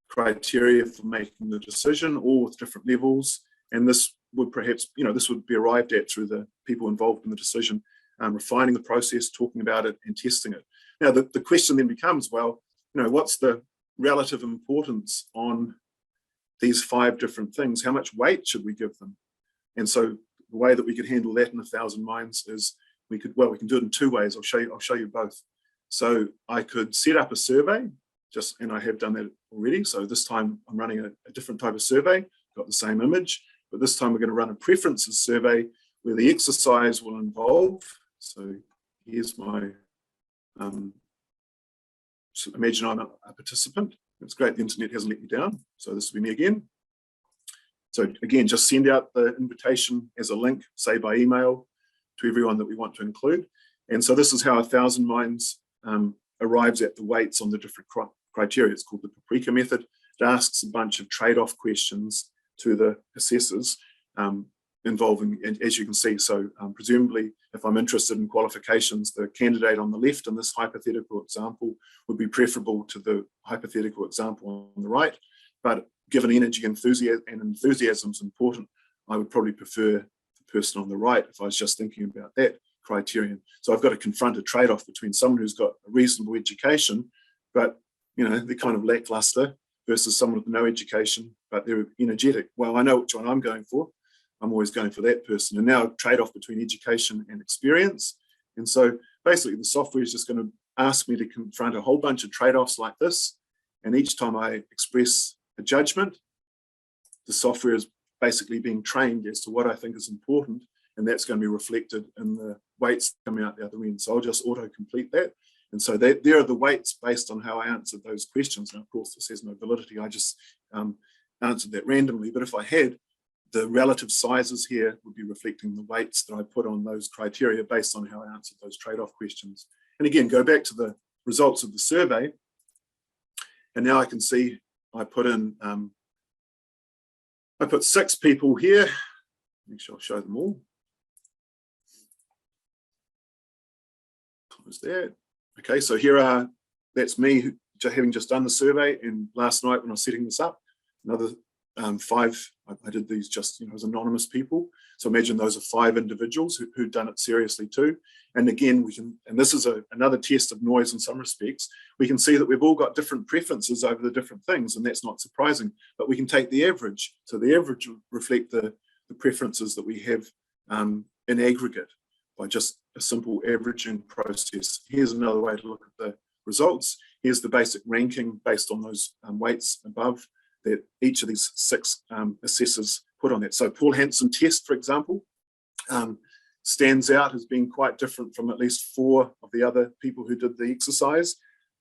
criteria for making the decision, all with different levels. And this would perhaps, this would be arrived at through the people involved in the decision, refining the process, talking about it and testing it. Now, the question then becomes, well, what's the relative importance on these 5 different things? How much weight should we give them? And so the way that we could handle that in 1,000 minds is we can do it in 2 ways. I'll show you both. So I could set up a survey, and I have done that already. So this time I'm running a different type of survey, got the same image, but this time we're going to run a preferences survey where the exercise will involve. So here's my, so imagine I'm a participant. It's great the internet hasn't let me down. So this will be me again. So again, just send out the invitation as a link, say by email, to everyone that we want to include. And so this is how 1,000 minds arrives at the weights on the different criteria. It's called the Paprika Method. It asks a bunch of trade-off questions to the assessors involving, and as you can see, so presumably if I'm interested in qualifications, the candidate on the left in this hypothetical example would be preferable to the hypothetical example on the right. But given energy and enthusiasm is important, I would probably prefer the person on the right if I was just thinking about that criterion. So I've got to confront a trade-off between someone who's got a reasonable education, but they're kind of lackluster, versus someone with no education, but they're energetic. Well, I know which one I'm going for. I'm always going for that person. And now trade-off between education and experience. And so basically the software is just going to ask me to confront a whole bunch of trade-offs like this. And each time I express a judgment, the software is basically being trained as to what I think is important. And that's going to be reflected in the weights coming out the other end. So I'll just auto-complete that. And so there are the weights based on how I answered those questions. Now, of course, this has no validity. I just answered that randomly. But if I had, the relative sizes here would be reflecting the weights that I put on those criteria based on how I answered those trade-off questions. And again, go back to the results of the survey. And now I can see I put in, I put 6 people here. Make sure I'll show them all. Close that. Okay, so here are, that's me having just done the survey, and last night when I was setting this up, another 5, I did these just, as anonymous people. So imagine those are 5 individuals who've done it seriously too. And again, we can, and this is another test of noise in some respects, we can see that we've all got different preferences over the different things, and that's not surprising, but we can take the average. So the average will reflect the preferences that we have in aggregate by just a simple averaging process. Here's another way to look at the results. Here's the basic ranking based on those weights above that each of these 6 assessors put on that. So Paul Hansen test, for example, stands out as being quite different from at least 4 of the other people who did the exercise.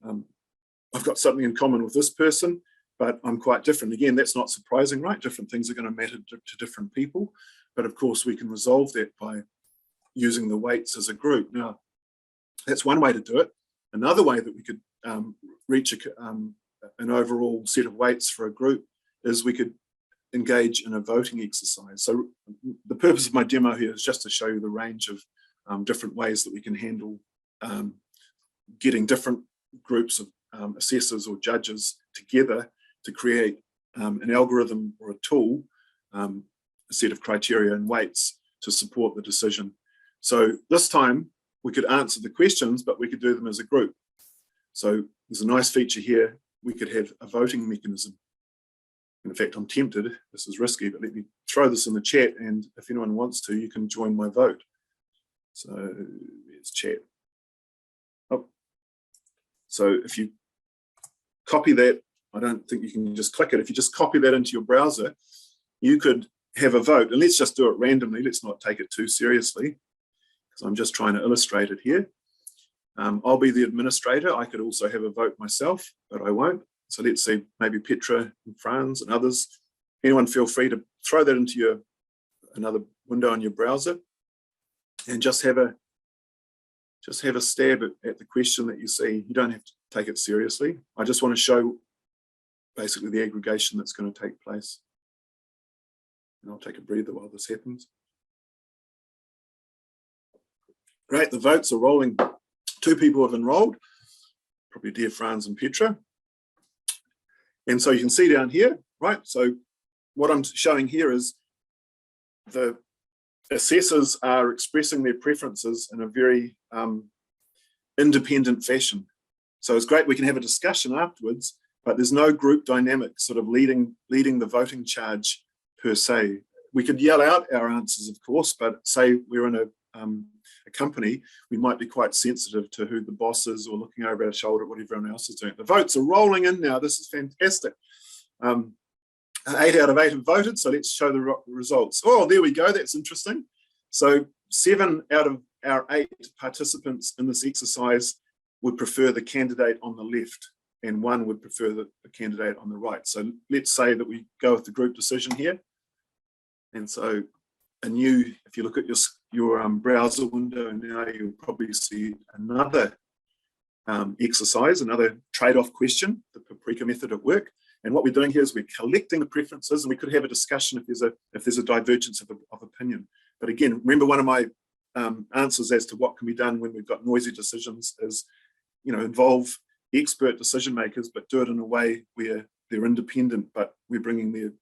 I've got something in common with this person, but I'm quite different. Again, that's not surprising, right? Different things are going to matter to different people. But of course, we can resolve that by using the weights as a group. Now, that's one way to do it. Another way that we could reach an overall set of weights for a group is we could engage in a voting exercise. So the purpose of my demo here is just to show you the range of different ways that we can handle getting different groups of assessors or judges together to create an algorithm or a tool, a set of criteria and weights to support the decision. So this time we could answer the questions, but we could do them as a group. So there's a nice feature here. We could have a voting mechanism. In fact, I'm tempted, this is risky, but let me throw this in the chat, and if anyone wants to, you can join my vote. So it's chat. Oh. So if you copy that, I don't think you can just click it. If you just copy that into your browser, you could have a vote, and let's just do it randomly. Let's not take it too seriously, because I'm just trying to illustrate it here. I'll be the administrator. I could also have a vote myself, but I won't. So let's see, maybe Petra and Franz and others. Anyone feel free to throw that into another window on your browser and just have a stab at the question that you see. You don't have to take it seriously. I just want to show basically the aggregation that's going to take place. And I'll take a breather while this happens. Great, the votes are rolling. 2 people have enrolled, probably dear Franz and Petra. And so you can see down here, right? So what I'm showing here is the assessors are expressing their preferences in a very independent fashion. So it's great, we can have a discussion afterwards, but there's no group dynamic sort of leading the voting charge per se. We could yell out our answers, of course, but say we're in a company, we might be quite sensitive to who the boss is or looking over our shoulder at what everyone else is doing. The votes are rolling in now. This is fantastic. 8 out of 8 have voted, so let's show the results. Oh, there we go. That's interesting. So 7 out of our 8 participants in this exercise would prefer the candidate on the left, and 1 would prefer the candidate on the right. So let's say that we go with the group decision here. And so if you look at your browser window now, you'll probably see another exercise, another trade-off question, the Paprika method at work. And what we're doing here is we're collecting the preferences, and we could have a discussion if there's a divergence of opinion. But again, remember, one of my answers as to what can be done when we've got noisy decisions is, involve expert decision makers, but do it in a way where they're independent, but we're bringing their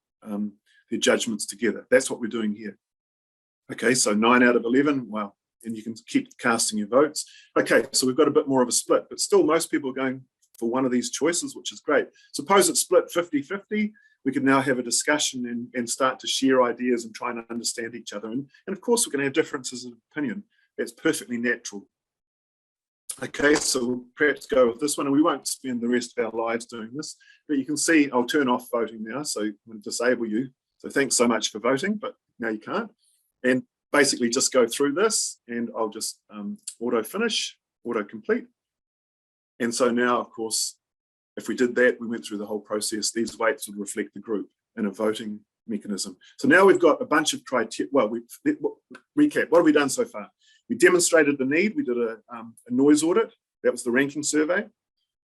judgments together. That's what we're doing here. Okay, so 9 out of 11, wow. And you can keep casting your votes. Okay, so we've got a bit more of a split, but still most people are going for one of these choices, which is great. Suppose it's split 50-50, we can now have a discussion and start to share ideas and try and understand each other. And of course, we're going to have differences of opinion. That's perfectly natural. Okay, so we'll perhaps go with this one, and we won't spend the rest of our lives doing this, but you can see I'll turn off voting now, so I'm going to disable you. So thanks so much for voting, but now you can't. And basically just go through this, and I'll just auto finish, auto complete. And so now, of course, if we did that, we went through the whole process, these weights would reflect the group in a voting mechanism. So now we've got a bunch of criteria. Well, recap, what have we done so far? We demonstrated the need, we did a noise audit, that was the ranking survey.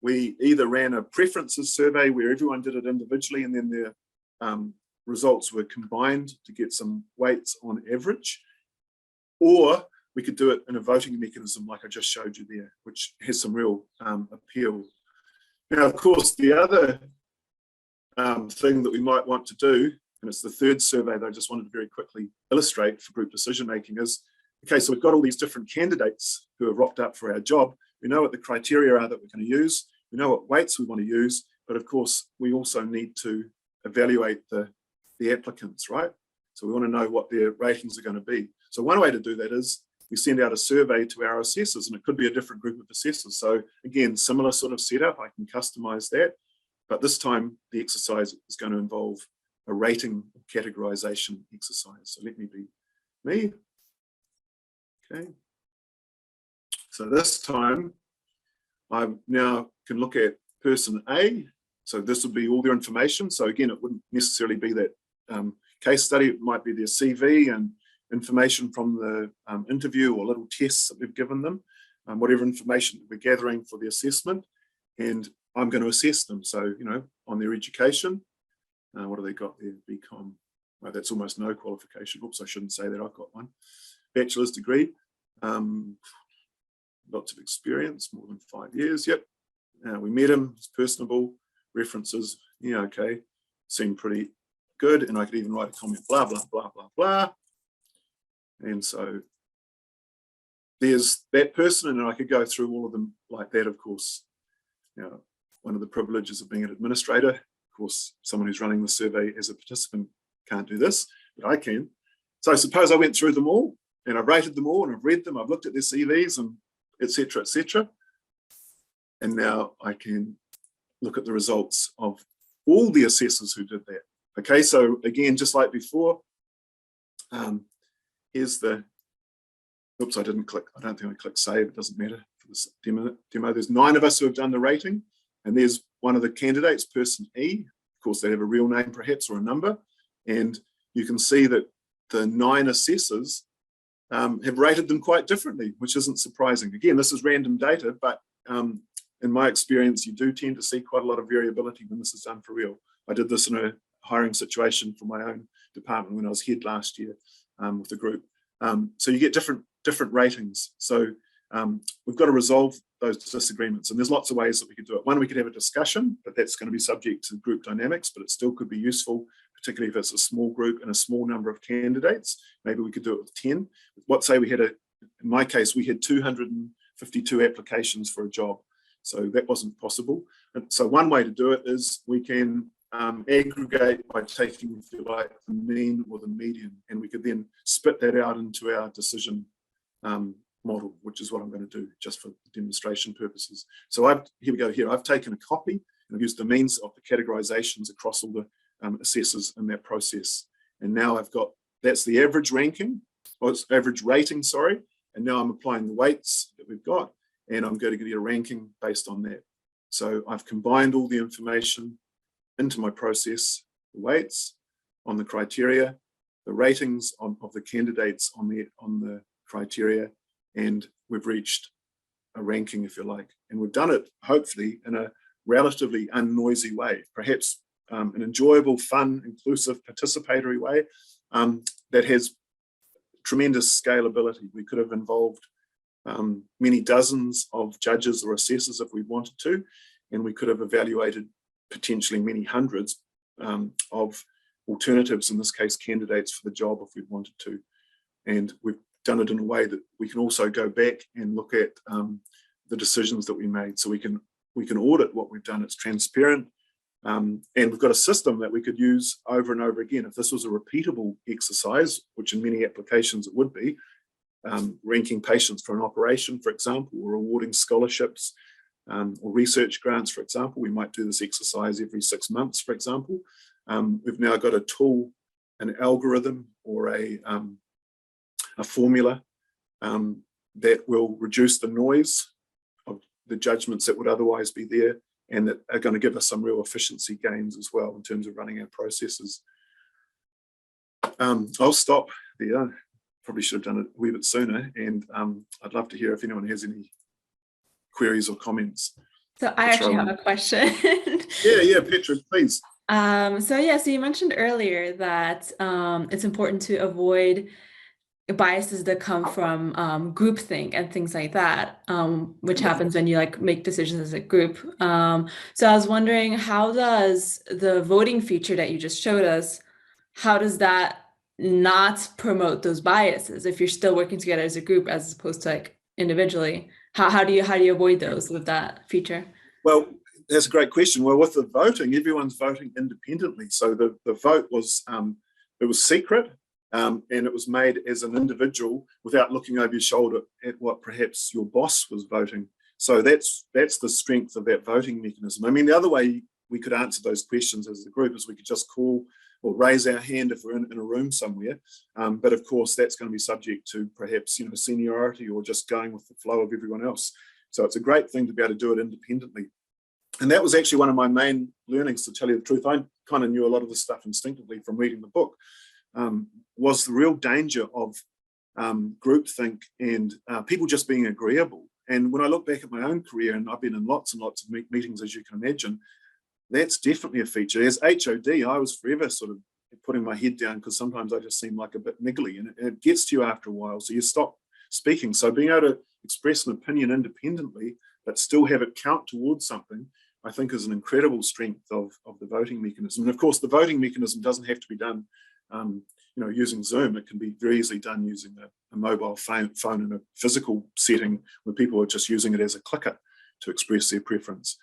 We either ran a preferences survey where everyone did it individually and then their results were combined to get some weights on average, or we could do it in a voting mechanism like I just showed you there, which has some real appeal. Now, of course, the other thing that we might want to do, and it's the third survey that I just wanted to very quickly illustrate for group decision making, is, okay, so we've got all these different candidates who have rocked up for our job. We know what the criteria are that we're going to use. We know what weights we want to use, but of course, we also need to evaluate the applicants, right? So we want to know what their ratings are going to be. So one way to do that is we send out a survey to our assessors, and it could be a different group of assessors. So again, similar sort of setup, I can customize that, but this time the exercise is going to involve a rating categorization exercise. So let me be me. Okay. So this time I now can look at person A. So this would be all their information. So again, it wouldn't necessarily be that case study. It might be their CV and information from the interview or little tests that we've given them, whatever information that we're gathering for the assessment. And I'm going to assess them. So, you know, on their education, what have they got there? BCom. Well, that's almost no qualification. Oops, I shouldn't say that. I've got one. Bachelor's degree. Lots of experience, more than 5 years. Yep. We met him. He's personable. References. Yeah, okay. Seemed pretty good. And I could even write a comment. Blah blah blah blah blah. And so there's that person, and I could go through all of them like that. Of course, you know, one of the privileges of being an administrator. Of course, someone who's running the survey as a participant can't do this, but I can. So I suppose I went through them all, and I've rated them all, and I've read them. I've looked at their CVs, and etc. etc. And now I can look at the results of all the assessors who did that. Okay, so again, just like before, here's the, oops, I didn't click, I don't think I clicked save, it doesn't matter for this demo. There's 9 of us who have done the rating, and there's one of the candidates, person E. Of course, they have a real name perhaps or a number, and you can see that the 9 assessors have rated them quite differently, which isn't surprising. Again, this is random data, but in my experience, you do tend to see quite a lot of variability when this is done for real. I did this in a hiring situation for my own department when I was head last year with the group. So you get different ratings. So we've got to resolve those disagreements, and there's lots of ways that we could do it. One, we could have a discussion, but that's going to be subject to group dynamics, but it still could be useful, particularly if it's a small group and a small number of candidates. Maybe we could do it with 10. What say we had in my case, we had 252 applications for a job. So that wasn't possible. And so one way to do it is we can aggregate by taking, if you like, the mean or the median, and we could then spit that out into our decision model, which is what I'm going to do just for demonstration purposes. So here we go here. I've taken a copy and I've used the means of the categorizations across all the assessors in that process. And now I've got, that's the average ranking, or it's average rating, sorry. And now I'm applying the weights that we've got, and I'm going to get a ranking based on that. So I've combined all the information into my process, the weights on the criteria, the ratings of the candidates on the criteria, and we've reached a ranking, if you like. And we've done it, hopefully, in a relatively unnoisy way, perhaps an enjoyable, fun, inclusive, participatory way that has tremendous scalability. We could have involved many dozens of judges or assessors if we wanted to, and we could have evaluated potentially many hundreds of alternatives, in this case candidates for the job if we wanted to. And we've done it in a way that we can also go back and look at the decisions that we made, so we can audit what we've done. It's transparent, and we've got a system that we could use over and over again. If this was a repeatable exercise, which in many applications it would be, ranking patients for an operation, for example, or awarding scholarships or research grants, for example. We might do this exercise every 6 months, for example. We've now got a tool, an algorithm, or a formula that will reduce the noise of the judgments that would otherwise be there, and that are going to give us some real efficiency gains as well in terms of running our processes. I'll stop there. Probably should have done it a wee bit sooner, and I'd love to hear if anyone has any queries or comments. So I actually have a question. Yeah, Petra, please. So you mentioned earlier that it's important to avoid biases that come from groupthink and things like that, which happens when you like make decisions as a group. So I was wondering, how does the voting feature that you just showed us, how does that not promote those biases if you're still working together as a group as opposed to like individually? How do you avoid those with that feature? Well, that's a great question. Well, with the voting, everyone's voting independently. So the vote was it was secret, and it was made as an individual without looking over your shoulder at what perhaps your boss was voting. So that's the strength of that voting mechanism. I mean, the other way we could answer those questions as a group is we could just call or raise our hand if we're in a room somewhere. But of course, that's going to be subject to perhaps seniority or just going with the flow of everyone else. So it's a great thing to be able to do it independently. And that was actually one of my main learnings, to tell you the truth. I kind of knew a lot of this stuff instinctively from reading the book, was the real danger of groupthink and people just being agreeable. And when I look back at my own career, and I've been in lots and lots of meetings, as you can imagine, that's definitely a feature. As HOD, I was forever sort of putting my head down because sometimes I just seem like a bit niggly, and it gets to you after a while, so you stop speaking. So being able to express an opinion independently, but still have it count towards something, I think is an incredible strength of the voting mechanism. And of course, the voting mechanism doesn't have to be done using Zoom. It can be very easily done using a mobile phone in a physical setting where people are just using it as a clicker to express their preference.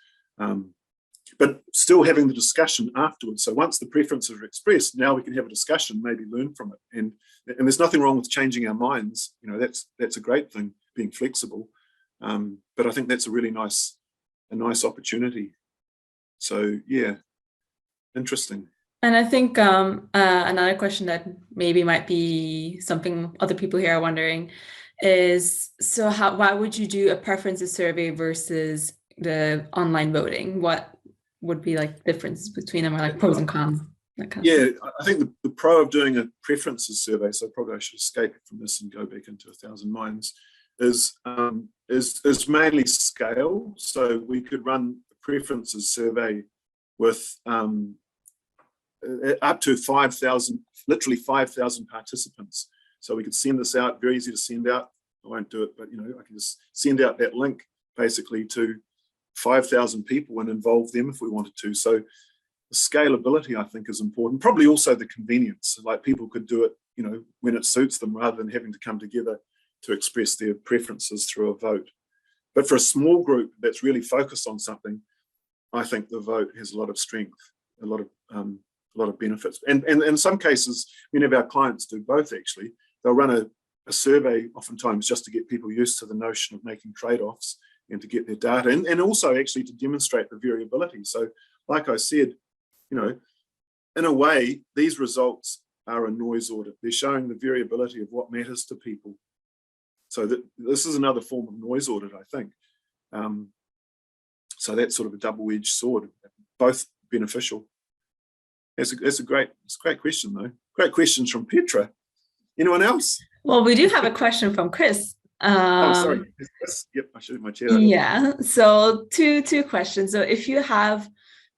But still having the discussion afterwards. So once the preferences are expressed, now we can have a discussion, maybe learn from it. And there's nothing wrong with changing our minds. That's a great thing, being flexible. But I think that's a really nice opportunity. So yeah, interesting. And I think another question that maybe might be something other people here are wondering is, so why would you do a preferences survey versus the online voting? What would be like differences between them, or like pros and cons? Yeah, I think the pro of doing a preferences survey, so probably I should escape from this and go back into 1,000 Minds, is mainly scale. So we could run a preferences survey with up to 5,000, literally 5,000 participants. So we could send this out, very easy to send out. I won't do it, but I can just send out that link basically to 5,000 people and involve them if we wanted to. So the scalability, I think, is important. Probably also the convenience, like people could do it, when it suits them, rather than having to come together to express their preferences through a vote. But for a small group that's really focused on something, I think the vote has a lot of strength, a lot of benefits. And in some cases, many of our clients do both, actually. They'll run a survey oftentimes just to get people used to the notion of making trade-offs and to get their data, and also actually to demonstrate the variability. So like I said, in a way, these results are a noise audit. They're showing the variability of what matters to people. So this is another form of noise audit, I think. So that's sort of a double-edged sword, both beneficial. It's a great question, though. Great questions from Petra. Anyone else? Well, we do have a question from Chris. Oh, sorry. Yep, I should have my chair. Yeah. So two questions. So if you have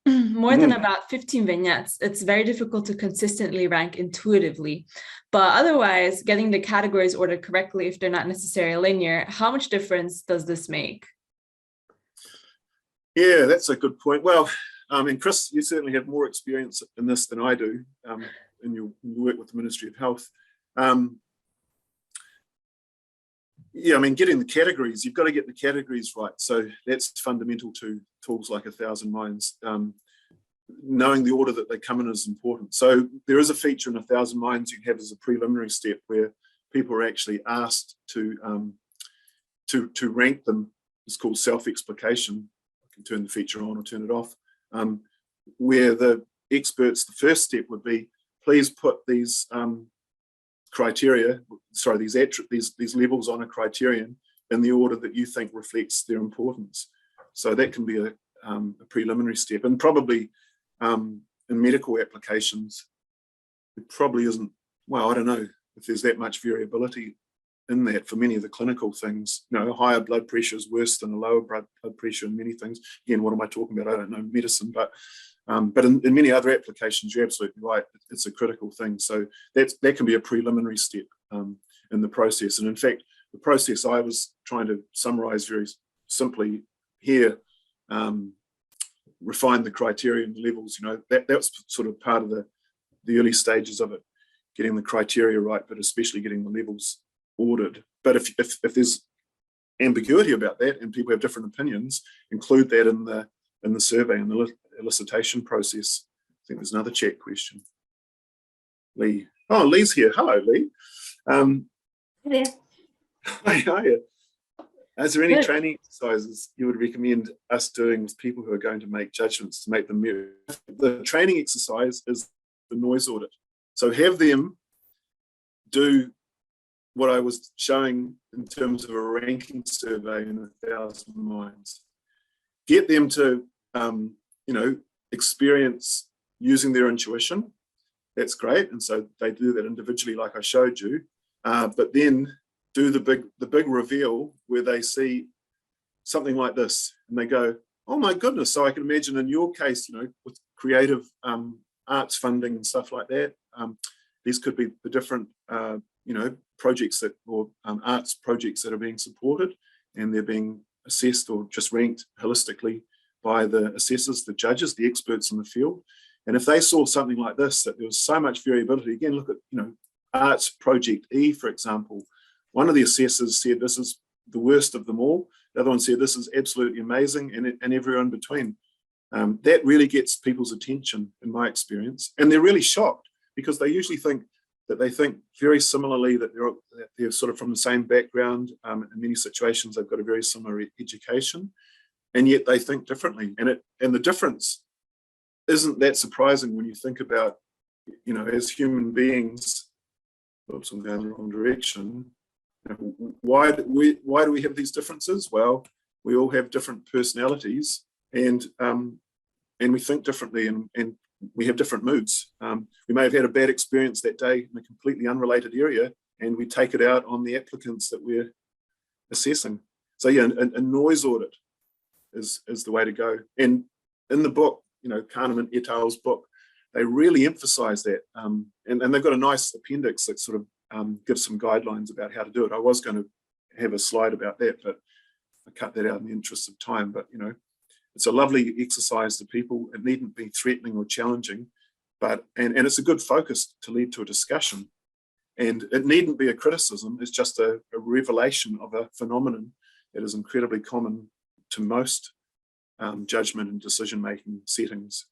more than about 15 vignettes, it's very difficult to consistently rank intuitively. But otherwise, getting the categories ordered correctly, if they're not necessarily linear, how much difference does this make? Yeah, that's a good point. Well, and Chris, you certainly have more experience in this than I do, in your work with the Ministry of Health. Yeah, I mean, getting the categories, you've got to get the categories right. So that's fundamental to tools like 1,000 Minds. Knowing the order that they come in is important. So there is a feature in 1,000 Minds you can have as a preliminary step where people are actually asked to rank them. It's called self-explication. I can turn the feature on or turn it off. Where the experts, the first step would be, please put these criteria, sorry, these levels on a criterion in the order that you think reflects their importance. So that can be a preliminary step, and probably in medical applications, it probably isn't, well, I don't know if there's that much variability in that for many of the clinical things. You know, a higher blood pressure is worse than a lower blood pressure in many things. Again, what am I talking about? I don't know medicine, but in many other applications, you're absolutely right. It's a critical thing. So that can be a preliminary step in the process. And in fact, the process I was trying to summarize very simply here, refine the criteria and levels, you know, that's sort of part of the early stages of it, getting the criteria right, but especially getting the levels ordered. But if there's ambiguity about that and people have different opinions, include that in the survey and the elicitation process. I think there's another chat question. Lee. Oh, Lee's here. Hello, Lee. Hey there. Hi. Is there any training exercises you would recommend us doing with people who are going to make judgments to make them move? The training exercise is the noise audit. So have them do what I was showing in terms of a ranking survey in 1,000 minds. Get them to, experience using their intuition. That's great. And so they do that individually, like I showed you. But then do the big reveal where they see something like this and they go, oh my goodness. So I can imagine in your case, you know, with creative arts funding and stuff like that, these could be the different, projects that, or arts projects that are being supported, and they're being assessed or just ranked holistically by the assessors, the judges, the experts in the field. And if they saw something like this, that there was so much variability, again, look at, Arts Project E, for example. One of the assessors said this is the worst of them all. The other one said this is absolutely amazing, and everyone in between. That really gets people's attention, in my experience. And they're really shocked because they usually think very similarly, that they're sort of from the same background. In many situations, they've got a very similar education, and yet they think differently. And the difference isn't that surprising when you think about, as human beings. Oops, I'm going the wrong direction. Why do we have these differences? Well, we all have different personalities, and we think differently, and we have different moods. We may have had a bad experience that day in a completely unrelated area, and we take it out on the applicants that we're assessing. So yeah, a noise audit is the way to go. And in the book, Kahneman et al.'s book, they really emphasize that. And they've got a nice appendix that sort of gives some guidelines about how to do it. I was going to have a slide about that, but I cut that out in the interest of time. But, it's a lovely exercise to people. It needn't be threatening or challenging, but and it's a good focus to lead to a discussion. And it needn't be a criticism. It's just a revelation of a phenomenon that is incredibly common to most judgment and decision-making settings.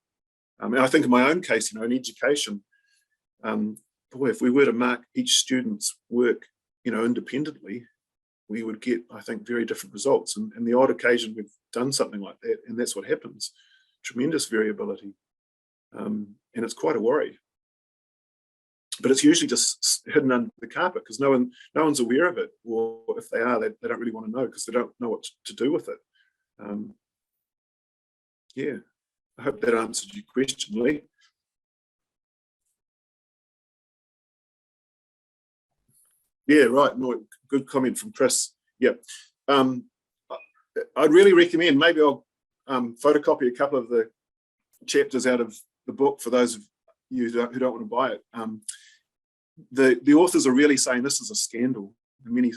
And I think in my own case, in education, boy, if we were to mark each student's work, independently, we would get, I think, very different results. And the odd occasion we've done something like that, and that's what happens. Tremendous variability, and it's quite a worry. But it's usually just hidden under the carpet because no one's aware of it, or if they are, they don't really want to know because they don't know what to do with it. Yeah, I hope that answered your question, Lee. Yeah, right. No, good comment from Chris. Yeah, I'd really recommend, maybe I'll photocopy a couple of the chapters out of the book for those of you who don't want to buy it. The authors are really saying this is a scandal in many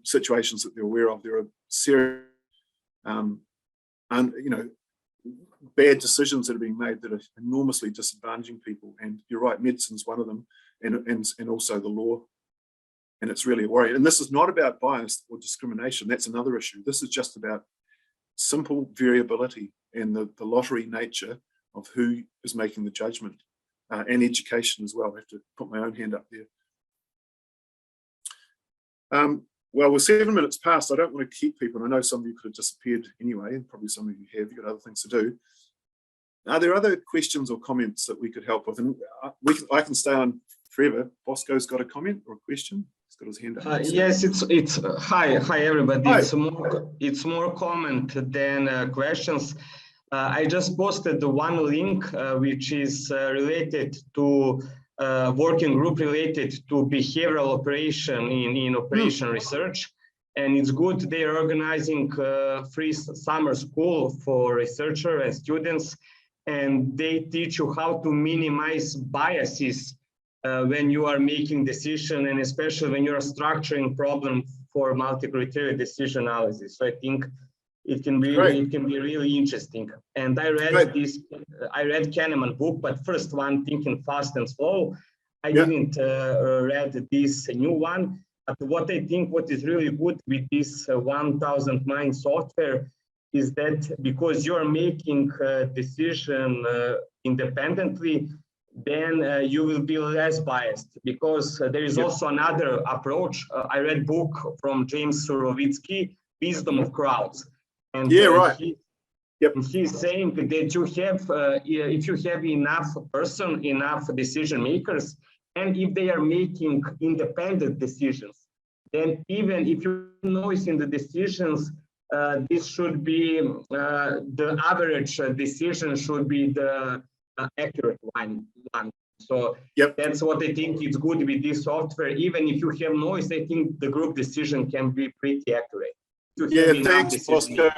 situations that they're aware of. There are serious, bad decisions that are being made that are enormously disadvantaging people. And you're right, medicine's one of them, and also the law. And it's really a worry. And this is not about bias or discrimination. That's another issue. This is just about simple variability and the lottery nature of who is making the judgment, and education as well. I have to put my own hand up there. Well, we're 7 minutes past. I don't want to keep people. And I know some of you could have disappeared anyway, and probably some of you have. You've got other things to do. Are there other questions or comments that we could help with? And I can stay on forever. Bosco's got a comment or a question? He's got his hand up. Yes, it's hi everybody. Hi. It's more comment than questions. I just posted the one link which is related to working group related to behavioral operation in operation research, and it's good they're organizing free summer school for researchers and students, and they teach you how to minimize biases when you are making decision, and especially when you're structuring problem for multi-criteria decision analysis. So I think it can be really interesting. And I read I read Kahneman book, but first one, Thinking Fast and Slow. I didn't read this new one. But what I think what is really good with this 1000 Mind software is that because you're making a decision independently, then you will be less biased, because there is also another approach. I read book from James Surowiecki, Wisdom of Crowds. And he's saying that you have, if you have enough decision makers, and if they are making independent decisions, then even if you noise in the decisions, this should be the average decision should be the accurate one. So that's what I think is good with this software. Even if you have noise, I think the group decision can be pretty accurate. Thanks, Oscar.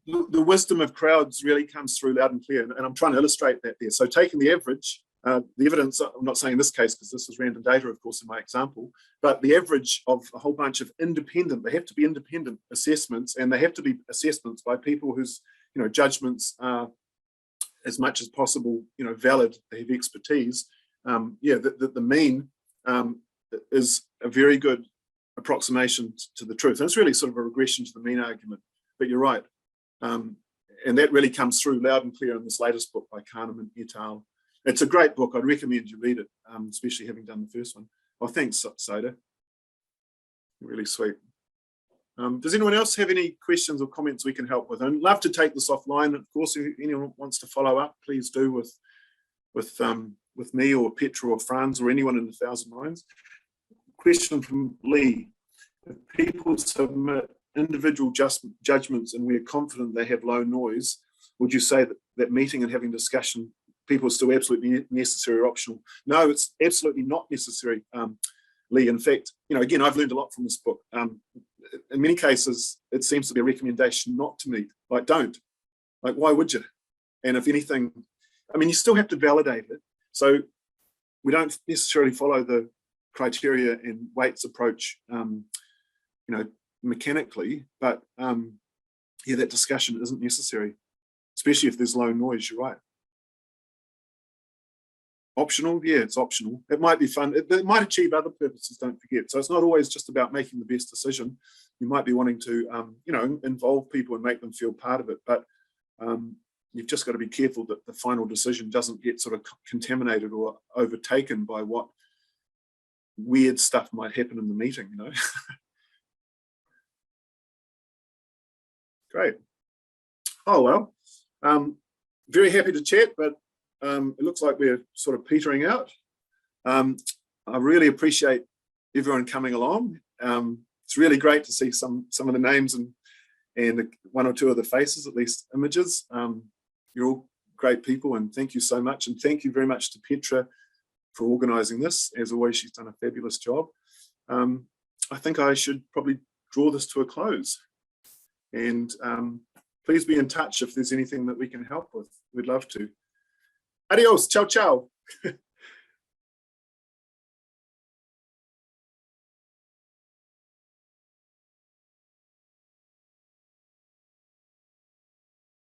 The wisdom of crowds really comes through loud and clear, and I'm trying to illustrate that there. So taking the average, the evidence, I'm not saying in this case because this is random data, of course, in my example, but the average of a whole bunch of independent, they have to be independent assessments, and they have to be assessments by people whose judgments are as much as possible valid, they have expertise. The mean is a very good approximation to the truth, and it's really sort of a regression to the mean argument, but you're right. And that really comes through loud and clear in this latest book by Kahneman et al. It's a great book. I'd recommend you read it, especially having done the first one. Oh, thanks, Soda. Really sweet. Does anyone else have any questions or comments we can help with? I'd love to take this offline. Of course, if anyone wants to follow up, please do with me or Petra or Franz or anyone in 1,000 Minds. Question from Lee. If people submit individual judgments and we're confident they have low noise, would you say that meeting and having discussion, people are still absolutely necessary or optional? No, it's absolutely not necessary, Lee. In fact, again, I've learned a lot from this book. In many cases, it seems to be a recommendation not to meet. Like, don't. Like, why would you? And if anything, you still have to validate it. So we don't necessarily follow the criteria and weights approach, mechanically, but that discussion isn't necessary, especially if there's low noise. You're right. Optional, it's optional. It might be fun. It might achieve other purposes, don't forget. So it's not always just about making the best decision. You might be wanting to, involve people and make them feel part of it. But you've just got to be careful that the final decision doesn't get sort of contaminated or overtaken by what weird stuff might happen in the meeting, Great. Oh, well, very happy to chat, but it looks like we're sort of petering out. I really appreciate everyone coming along. It's really great to see some of the names and one or two of the faces, at least images. You're all great people, and thank you so much. And thank you very much to Petra for organising this. As always, she's done a fabulous job. I think I should probably draw this to a close. And please be in touch if there's anything that we can help with. We'd love to. Adios, ciao, ciao.